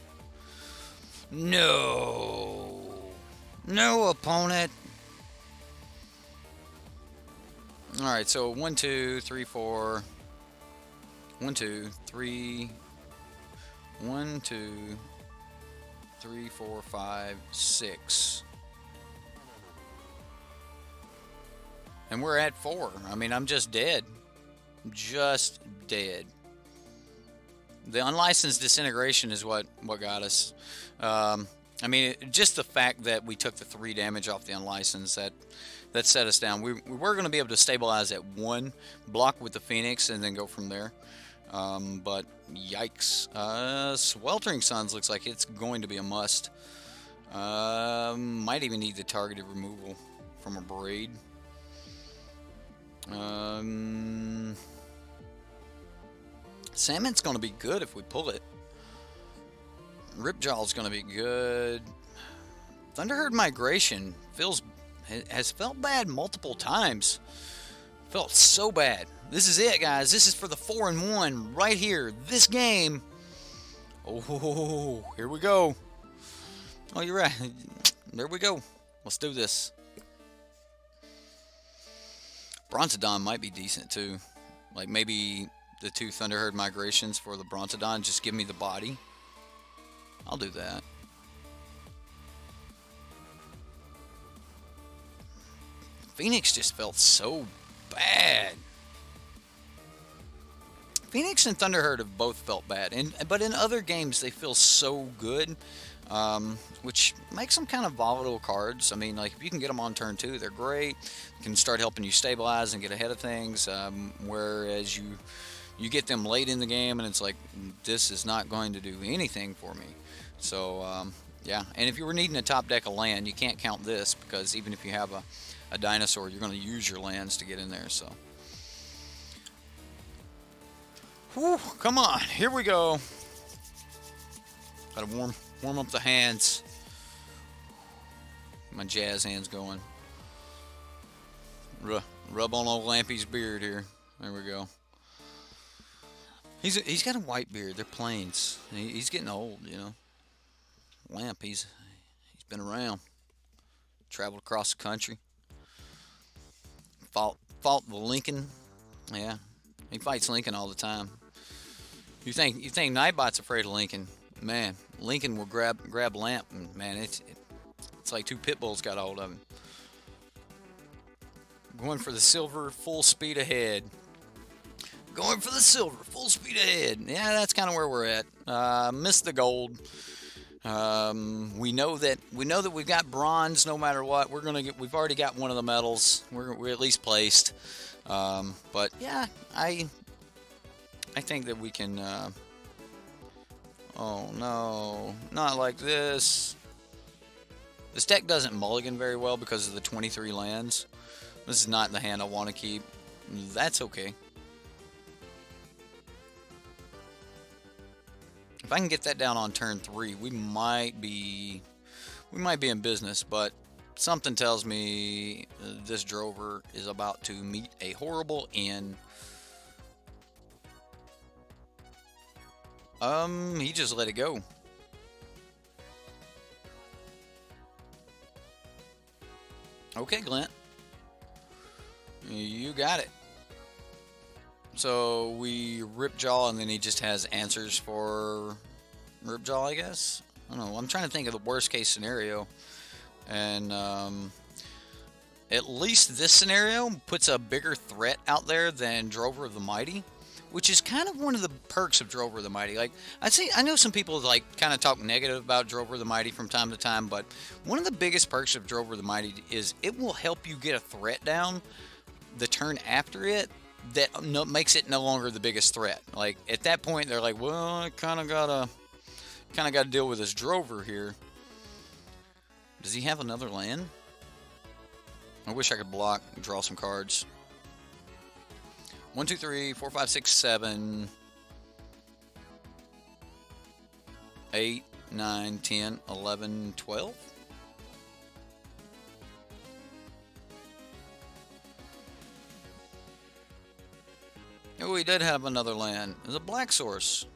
No. No, opponent. Alright, so 1, 2, 3, 4. 1, 2, 3. 1, 2, 3, 4, 5, 6. And we're at 4. I mean, I'm just dead. Just dead. The unlicensed disintegration is what got us. I mean, just the fact that we took the 3 damage off the unlicensed, that set us down. We were going to be able to stabilize at 1, block with the Phoenix, and then go from there. But yikes. Sweltering Suns looks like it's going to be a must. Might even need the targeted removal from a Braid. Salmon's going to be good if we pull it. Ripjaw's going to be good. Thunderherd Migration has felt bad multiple times. Felt so bad. This is it, guys. This is for the 4-1 right here. This game. Oh, here we go. Oh, you're right. There we go. Let's do this. Brontodon might be decent too. Like maybe the 2 Thunderherd Migrations for the Brontodon. Just give me the body. I'll do that. Phoenix just felt so bad. Phoenix and Thunderherd have both felt bad, but in other games they feel so good, which makes them kind of volatile cards. I mean, like if you can get them on turn 2, they're great. Can start helping you stabilize and get ahead of things. Whereas you get them late in the game, and it's like this is not going to do anything for me. So yeah, and if you were needing a top deck of land, you can't count this because even if you have a dinosaur, you're going to use your lands to get in there. So Whew, come on, here we go. Gotta warm up the hands. My jazz hands going. Rub on old Lampy's beard here. There we go. He's got a white beard. They're plains. He's getting old, you know. Lamp, he's been around. Traveled across the country. Fought the Lincoln. Yeah, he fights Lincoln all the time. You think Nightbot's afraid of Lincoln? Man, Lincoln will grab Lamp, and man, it's like two pit bulls got a hold of him. Going for the silver, full speed ahead. Going for the silver, full speed ahead. Yeah, that's kind of where we're at. Missed the gold. We know that we've got bronze no matter what. We've already got one of the medals. We're at least placed. But yeah, I think that we can. Oh no, not like this. This deck doesn't mulligan very well because of the 23 lands. This is not the hand I want to keep. That's okay. If I can get that down on turn 3, we might be in business, but something tells me this drover is about to meet a horrible end. He just let it go. Okay, Glint. You got it. So we Ripjaw, and then he just has answers for Ripjaw, I guess. I don't know. I'm trying to think of the worst case scenario, and at least this scenario puts a bigger threat out there than Drover of the Mighty, which is kind of one of the perks of Drover of the Mighty. Like I know some people like kind of talk negative about Drover of the Mighty from time to time, but one of the biggest perks of Drover of the Mighty is it will help you get a threat down the turn after it that makes it no longer the biggest threat. Like at that point, they're like, well, I kind of gotta deal with this Drover here. Does he have another land? I wish I could block and draw some cards. 1, 2, 3, 4, 5, 6, 7, 8, 9, 10, 11, 12. Oh, he did have another land. It's a black source.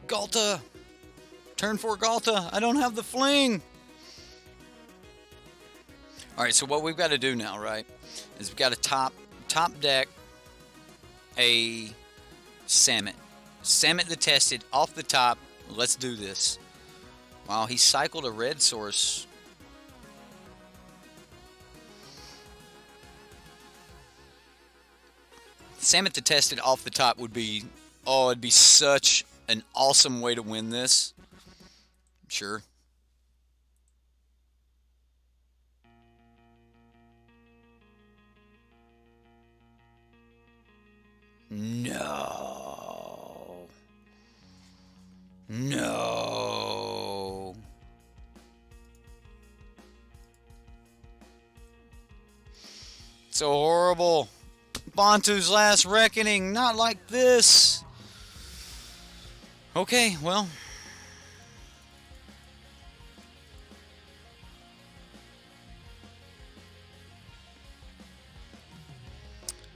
Galta! Turn 4 Galta! I don't have the fling! Alright, so what we've got to do now, right, is we've got to top deck a Samet. Samet the Tested off the top. Let's do this. Wow, he cycled a red source. Samet the Tested off the top would be, oh, it'd be such an awesome way to win this. Sure. No. No. So horrible. Bantu's Last Reckoning. Not like this. Okay, well.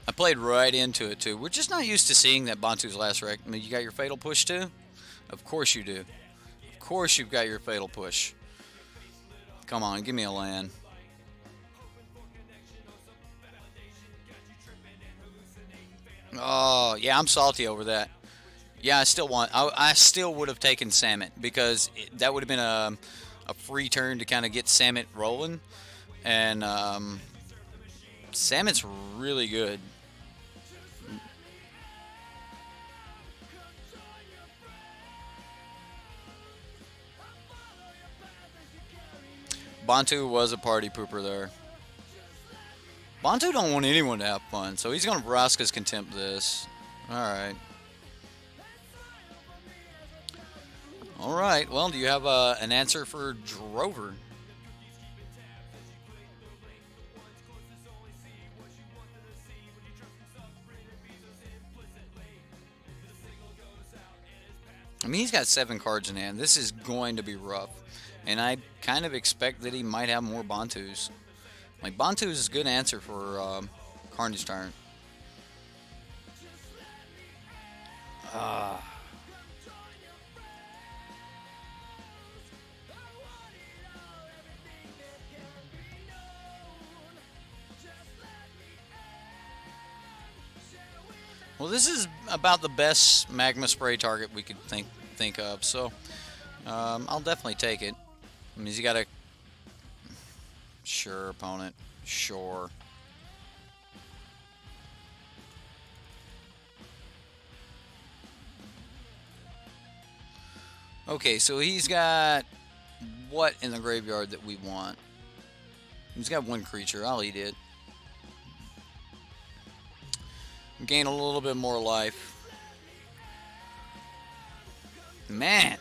I played right into it, too. We're just not used to seeing that Bantu's Last Reckoning. I mean, you got your Fatal Push, too? Of course you do. Of course you've got your Fatal Push. Come on, give me a land. Oh, yeah, I'm salty over that. Yeah, I still would have taken Samet because that would have been a free turn to kind of get Samet rolling. And Samet's really good. Bantu was a party pooper there. Bantu don't want anyone to have fun, so he's going to Vraska's Contempt this. Alright. All right. Well, do you have an answer for Drover? I mean, he's got 7 cards in hand. This is going to be rough. And I kind of expect that he might have more Bantus. Like, Bantus is a good answer for Carnage Tyrant. Well, this is about the best magma spray target we could think of, so I'll definitely take it. I mean, you got a sure opponent, sure. Okay, so he's got what in the graveyard that we want? He's got 1 creature. I'll eat it. Gain a little bit more life. Man,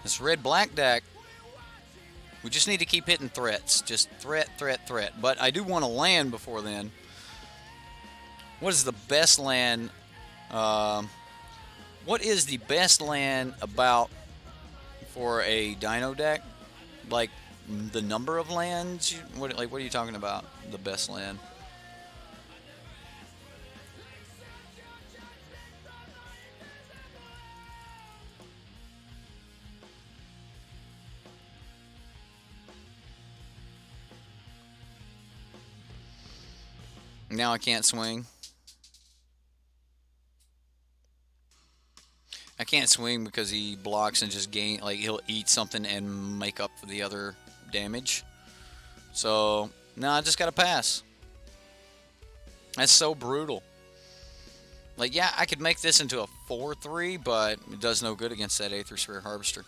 this red-black deck, we just need to keep hitting threats. Just threat, threat, threat. But I do want to land before then. What is the best land? What is the best land about for a Dino deck? Like the number of lands? What are you talking about? The best land? Now I can't swing. I can't swing because he blocks and just gain, like he'll eat something and make up for the other damage. So, no, I just gotta pass. That's so brutal. Like, yeah, I could make this into a 4-3, but it does no good against that Aether Sphere Harvester.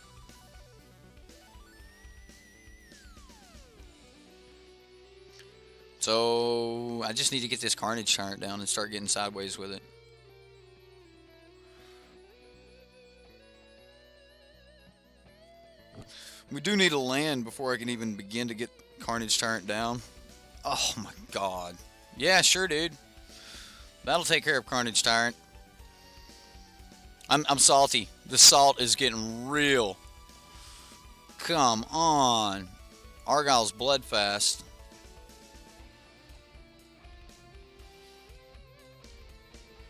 So, I just need to get this Carnage Tyrant down and start getting sideways with it. We do need a land before I can even begin to get Carnage Tyrant down. Oh my god. Yeah, sure, dude. That'll take care of Carnage Tyrant. I'm salty. The salt is getting real. Come on. Argyle's Bloodfast.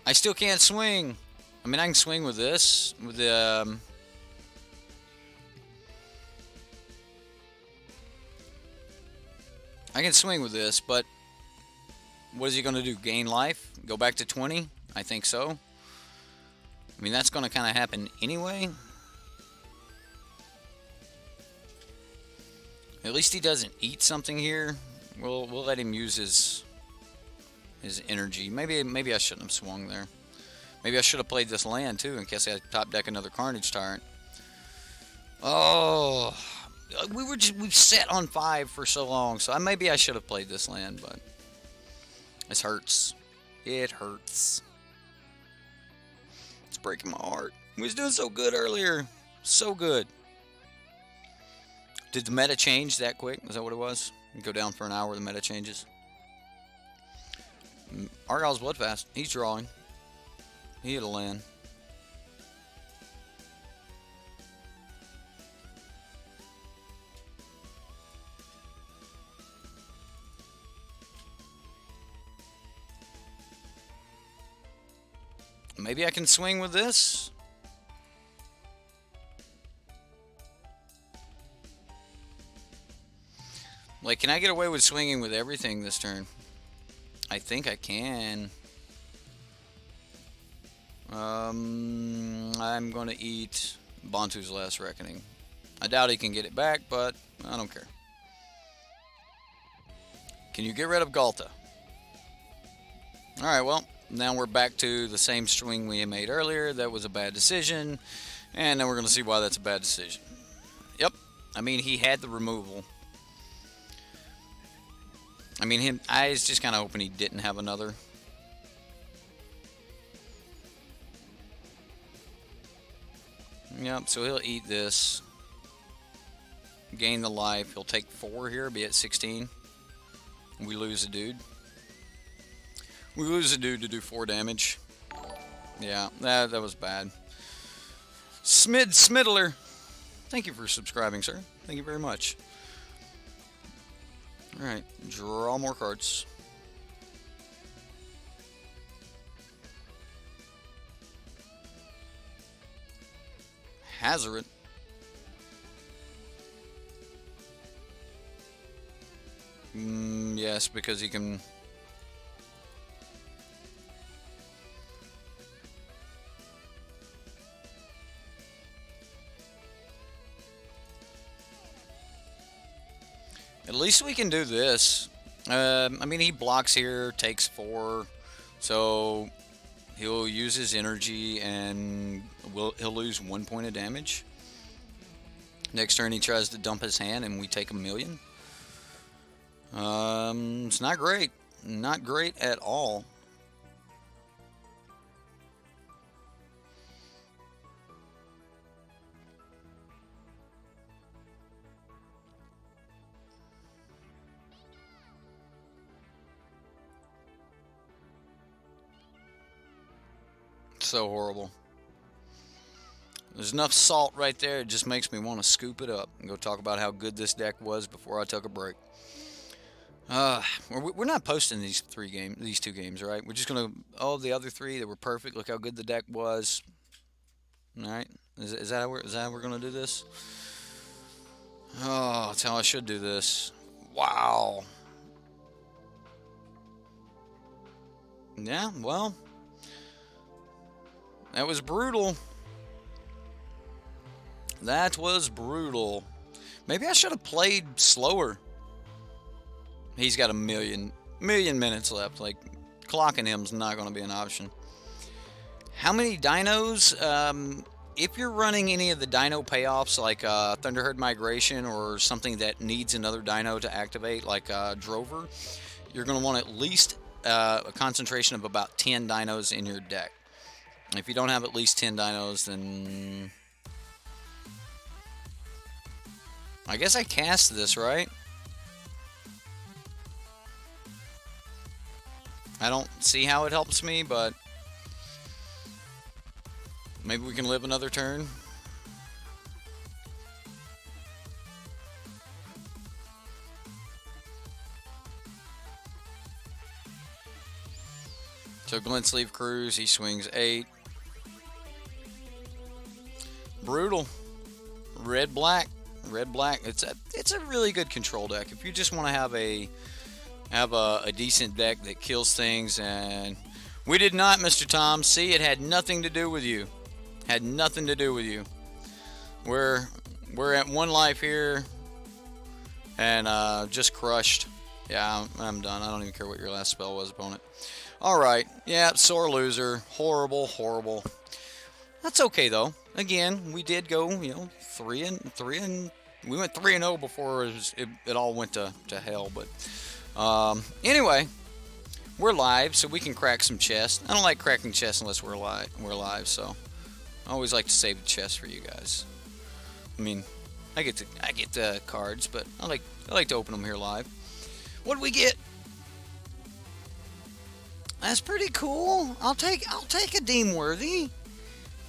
I still can't swing. I mean, I can swing with this. With the... I can swing with this, but what is he going to do? Gain life? Go back to 20? I think so. I mean, that's going to kind of happen anyway. At least he doesn't eat something here. We'll let him use his energy. Maybe I shouldn't have swung there. Maybe I should have played this land too in case I top deck another Carnage Tyrant. Oh, we've sat on 5 for so long, so maybe I should have played this land, but this hurts. It hurts. It's breaking my heart. We was doing so good earlier. So good. Did the meta change that quick? Is that what it was? Go down for an hour, the meta changes. Argyle's Bloodfast. He's drawing. He hit a land. Maybe I can swing with this. Like, can I get away with swinging with everything this turn? I think I can. I'm going to eat Bantu's Last Reckoning. I doubt he can get it back, but I don't care. Can you get rid of Galta? Alright, well, now we're back to the same swing we made earlier. That was a bad decision. And then we're going to see why that's a bad decision. Yep. I mean, he had the removal. I mean, I was just kind of hoping he didn't have another. Yep, so he'll eat this. Gain the life. He'll take 4 here, be at 16. We lose a dude. We lose a dude to do 4 damage. Yeah, that was bad. Smiddler. Thank you for subscribing, sir. Thank you very much. Alright, draw more cards. Hazard. Yes, because he can... At least we can do this. I mean, he blocks here, takes 4, so he'll use his energy and he'll lose 1 point of damage. Next turn he tries to dump his hand and we take a million. It's not great. Not great at all. So horrible. There's enough salt right there, it just makes me want to scoop it up and go talk about how good this deck was before I took a break. We're not posting these 2 games, right? We're just gonna, the other 3 that were perfect. Look how good the deck was. All right, is that how we're gonna do this? Oh, that's how I should do this. Wow. Yeah, well, that was brutal. That was brutal. Maybe I should have played slower. He's got a million minutes left. Like, clocking him's not going to be an option. How many dinos? If you're running any of the dino payoffs, like Thunderherd Migration or something that needs another dino to activate, like Drover, you're going to want at least a concentration of about 10 dinos in your deck. If you don't have at least 10 dinos, then... I guess I cast this, right? I don't see how it helps me, but... maybe we can live another turn. So Glint Sleeve Cruise, he swings 8. Brutal. Red black. It's a really good control deck. If you just want to have a decent deck that kills things, and we did not, Mr. Tom. See, it had nothing to do with you. Had nothing to do with you. We're at 1 life here, and just crushed. Yeah, I'm done. I don't even care what your last spell was, opponent. All right. Yeah, sore loser. Horrible. That's okay though. Again, we did go, 3 and we went 3-0 before it all went to hell. But anyway, we're live, so we can crack some chests. I don't like cracking chests unless we're live. So I always like to save the chest for you guys. I mean, I get the cards, but I like to open them here live. What do we get? That's pretty cool. I'll take a Deem Worthy.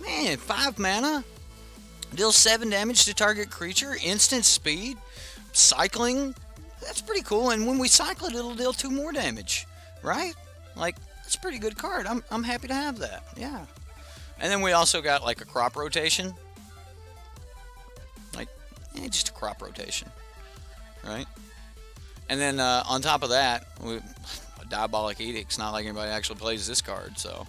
Man, 5 mana. Deals 7 damage to target creature. Instant speed. Cycling. That's pretty cool. And when we cycle it, it'll deal 2 more damage. Right? Like, that's a pretty good card. I'm happy to have that. Yeah. And then we also got like a crop rotation. Like, just a crop rotation. Right? And then on top of that, a Diabolic Edict's not like anybody actually plays this card, so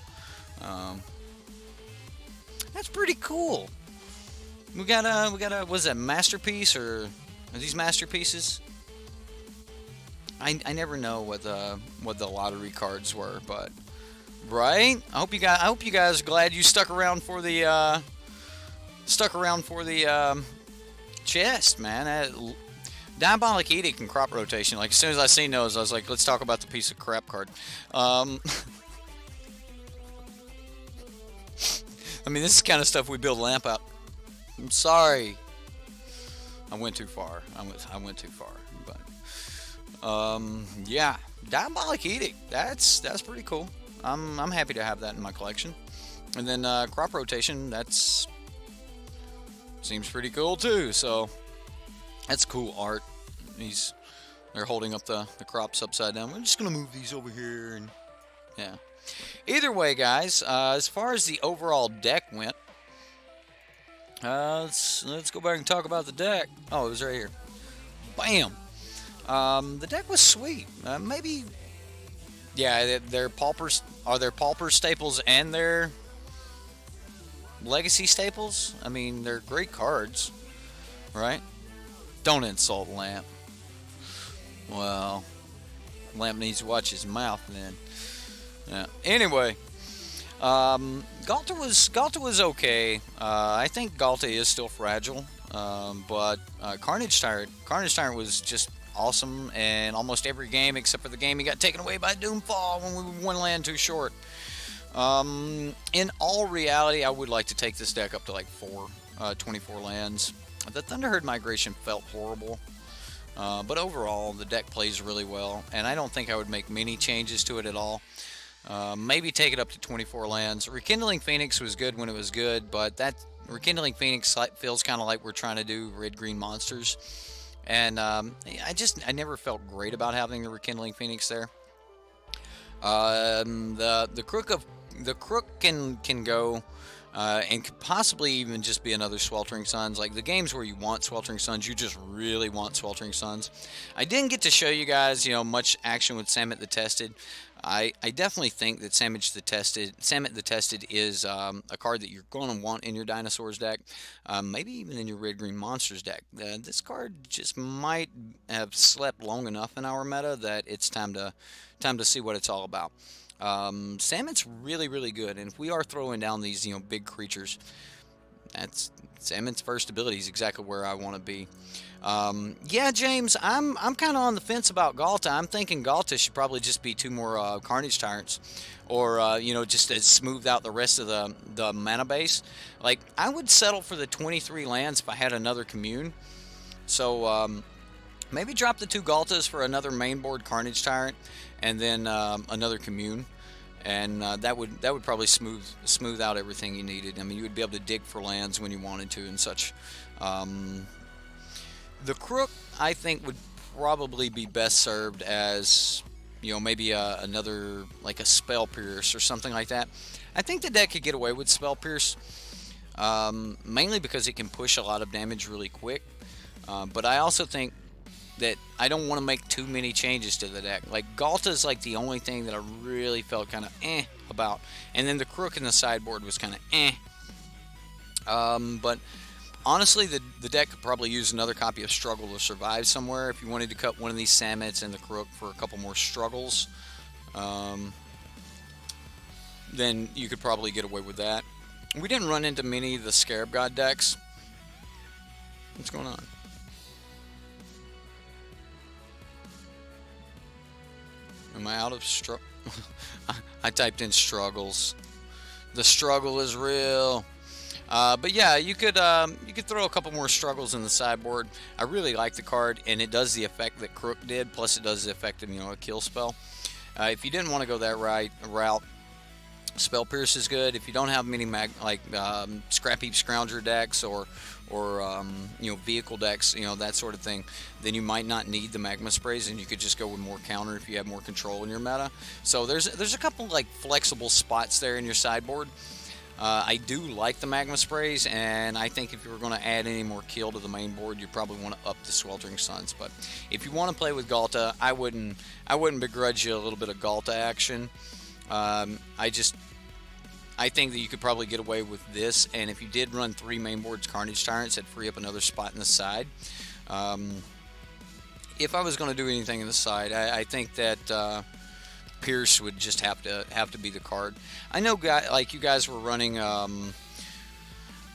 that's pretty cool. We got a what is that, masterpiece, or are these masterpieces? I never know what the lottery cards were, but right. I hope you guys are glad you stuck around for the chest, man. Diabolic Edict and crop rotation. Like, as soon as I seen those, I was like, let's talk about the piece of crap card. I mean, this is the kind of stuff we build lamp out I'm sorry. I went too far. I went too far. But yeah, Diabolic Edict. That's pretty cool. I'm happy to have that in my collection. And then crop rotation. That's seems pretty cool too. So that's cool art. They're holding up the crops upside down. We're just gonna move these over here and yeah. Either way, guys, as far as the overall deck went, let's go back and talk about the deck. Oh, it was right here. Bam. The deck was sweet. Maybe, yeah, their paupers are their pauper staples and their legacy staples. I mean, they're great cards, right? Don't insult Lamp. Well, Lamp needs to watch his mouth then. Yeah. Anyway, Galta was okay. I think Galta is still fragile, but Carnage Tyrant was just awesome. And almost every game except for the game he got taken away by Doomfall when we were one land too short. In all reality, I would like to take this deck up to like 24 lands. The Thunderherd migration felt horrible. But overall, the deck plays really well, and I don't think I would make many changes to it at all. Maybe take it up to 24 lands. Rekindling Phoenix was good when it was good, but that Rekindling Phoenix feels kind of like we're trying to do red-green monsters. And I never felt great about having the Rekindling Phoenix there. The Crook can go and could possibly even just be another Sweltering Suns. Like the games where you want Sweltering Suns, you just really want Sweltering Suns. I didn't get to show you guys, much action with Samut the Tested. I definitely think that Samut the Tested is a card that you're going to want in your Dinosaurs deck, maybe even in your Red-Green Monsters deck. This card just might have slept long enough in our meta that it's time to see what it's all about. Samut's really, really good, and if we are throwing down these, big creatures, that's Samut's first ability is exactly where I want to be. Yeah, James, I'm kind of on the fence about Galta. I'm thinking Galta should probably just be 2 more Carnage Tyrants, or just to smooth out the rest of the mana base. Like I would settle for the 23 lands if I had another commune. So maybe drop the 2 Galtas for another main board Carnage Tyrant, and then another commune, and that would probably smooth out everything you needed. I mean, you would be able to dig for lands when you wanted to and such. The Crook, I think, would probably be best served as maybe another like a Spell Pierce or something like that. I think the deck could get away with Spell Pierce, mainly because it can push a lot of damage really quick. But I also think that I don't want to make too many changes to the deck. Like Galta is like the only thing that I really felt kind of about, and then the Crook in the sideboard was kind of but honestly, the deck could probably use another copy of Struggle to Survive somewhere. If you wanted to cut one of these Samuts and the Crook for a couple more struggles, then you could probably get away with that. We didn't run into many of the Scarab God decks. What's going on? Am I out of I typed in struggles. The struggle is real. But yeah, you could throw a couple more struggles in the sideboard. I really like the card, and it does the effect that Crook did. Plus, it does the effect of a kill spell. If you didn't want to go that route, Spell Pierce is good. If you don't have many Scrap Heap Scrounger decks or vehicle decks, that sort of thing, then you might not need the Magma Sprays, and you could just go with more counter if you have more control in your meta. So there's a couple like flexible spots there in your sideboard. I do like the Magma Sprays, and I think if you were going to add any more kill to the main board, you probably want to up the Sweltering Suns. But if you want to play with Galta, I wouldn't begrudge you a little bit of Galta action. I think that you could probably get away with this, and if you did run 3 main boards Carnage Tyrants, that'd free up another spot in the side. If I was going to do anything in the side, I think that Pierce would just have to be the card. I know, you guys were running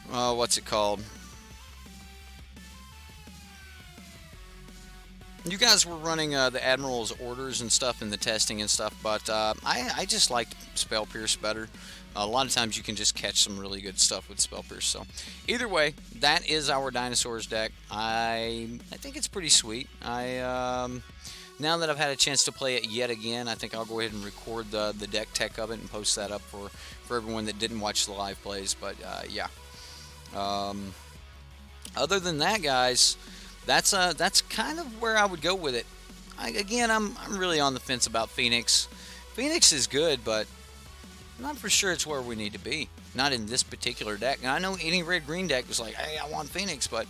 what's it called? you guys were running the Admiral's orders and stuff and the testing and stuff, but I just liked Spell Pierce better. A lot of times you can just catch some really good stuff with Spell Pierce. So either way, that is our Dinosaurs deck. I think it's pretty sweet. Now that I've had a chance to play it yet again, I think I'll go ahead and record the deck tech of it and post that up for everyone that didn't watch the live plays. But yeah. Other than that, guys, that's kind of where I would go with it. Again, I'm really on the fence about Phoenix. Phoenix is good, but I'm not for sure it's where we need to be. Not in this particular deck. Now, I know any red-green deck was like, hey, I want Phoenix, but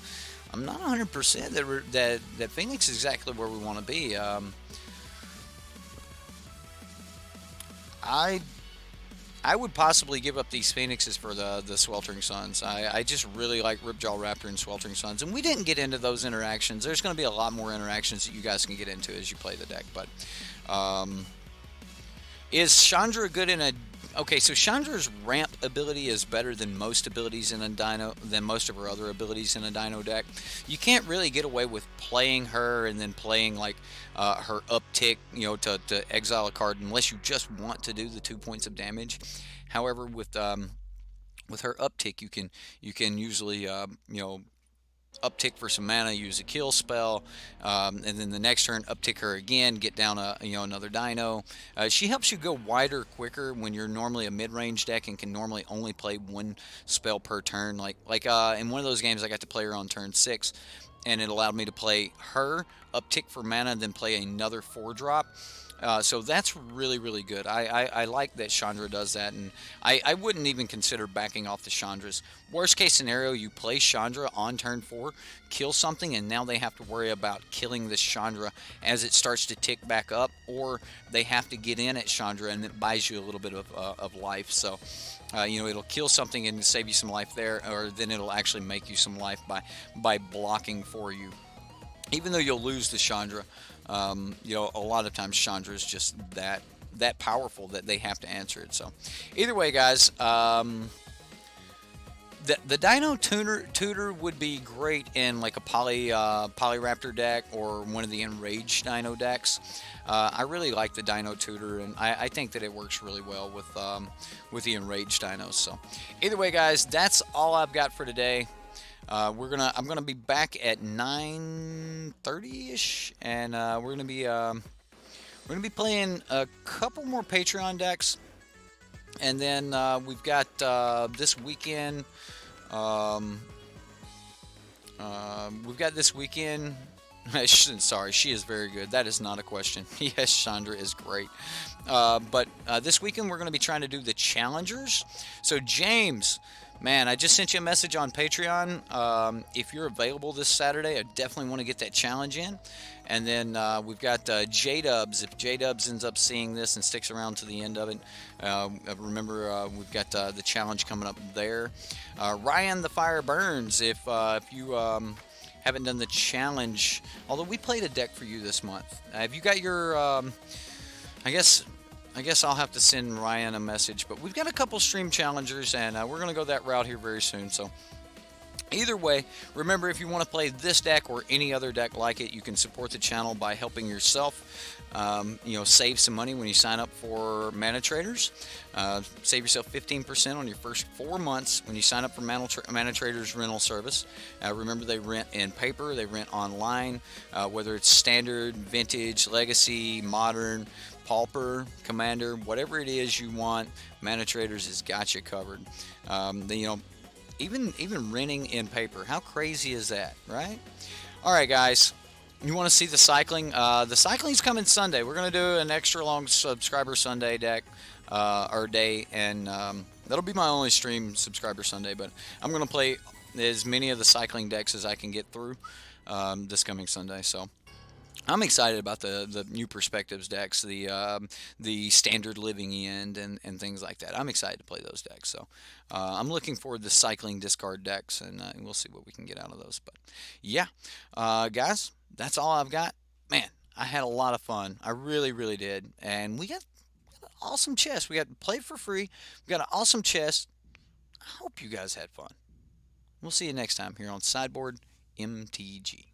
I'm not 100% that Phoenix is exactly where we want to be. I I would possibly give up these Phoenixes for the Sweltering Suns. I just really like Ripjaw Raptor and Sweltering Suns, and we didn't get into those interactions. There's going to be a lot more interactions that you guys can get into as you play the deck. But is Chandra good in a... Okay, so Chandra's ramp ability is better than most abilities in a Dino, than most of her other abilities in a Dino deck. You can't really get away with playing her and then playing like her uptick, you know, to exile a card unless you just want to do the 2 points of damage. However, with her uptick, you can usually you know, uptick for some mana, use a kill spell, and then the next turn uptick her again, get down another Dino. She helps you go wider quicker when you're normally a mid-range deck and can normally only play one spell per turn. Like in one of those games, I got to play her on turn 6, and it allowed me to play her, uptick for mana, and then play another 4-drop. So that's really, really good. I like that Chandra does that, and I wouldn't even consider backing off the Chandras. Worst case scenario, you play Chandra on turn 4, kill something, and now they have to worry about killing this Chandra as it starts to tick back up, or they have to get in at Chandra, and it buys you a little bit of life. So, you know, it'll kill something and save you some life there, or then it'll actually make you some life by blocking for you. Even though you'll lose the Chandra, you know, a lot of times Chandra is just that powerful that they have to answer it. So, either way, guys, the Dino Tutor would be great in like a Polyraptor deck or one of the Enraged Dino decks. I really like the Dino Tutor, and I think that it works really well with the Enraged Dinos. So, either way, guys, that's all I've got for today. I'm gonna be back at 9:30ish, and we're gonna be playing a couple more Patreon decks, and then we've got this weekend. We've got this weekend. Sorry, she is very good. That is not a question. Yes, Chandra is great. But this weekend we're going to be trying to do the challengers. So James, man, I just sent you a message on Patreon. If you're available this Saturday, I definitely want to get that challenge in. And then we've got J-Dubs. If J-Dubs ends up seeing this and sticks around to the end of it, remember we've got the challenge coming up there. Ryan the Fire Burns, if you haven't done the challenge, although we played a deck for you this month. Have you got your... I guess I'll have to send Ryan a message, but we've got a couple stream challengers, and we're going to go that route here very soon. So either way, remember, if you want to play this deck or any other deck like it, you can support the channel by helping yourself. You know, save some money when you sign up for manatraders. Save yourself 15% on your first 4 months when you sign up for manatraders rental service. Remember, they rent in paper, they rent online, whether it's standard, vintage, legacy, modern, pauper, commander, whatever it is you want, manatraders has got you covered. You know, even renting in paper, how crazy is that, right? All right, guys. You want to see the cycling? The cycling's coming Sunday. We're going to do an extra long subscriber Sunday deck or day, and that'll be my only stream subscriber Sunday. But I'm going to play as many of the cycling decks as I can get through this coming Sunday. So I'm excited about the new perspectives decks, the standard living end, and things like that. I'm excited to play those decks. So I'm looking forward to cycling discard decks, and we'll see what we can get out of those. But yeah, guys. That's all I've got. Man, I had a lot of fun. I really, really did. And we got an awesome chest. We got played for free. We got an awesome chest. I hope you guys had fun. We'll see you next time here on Sideboard MTG.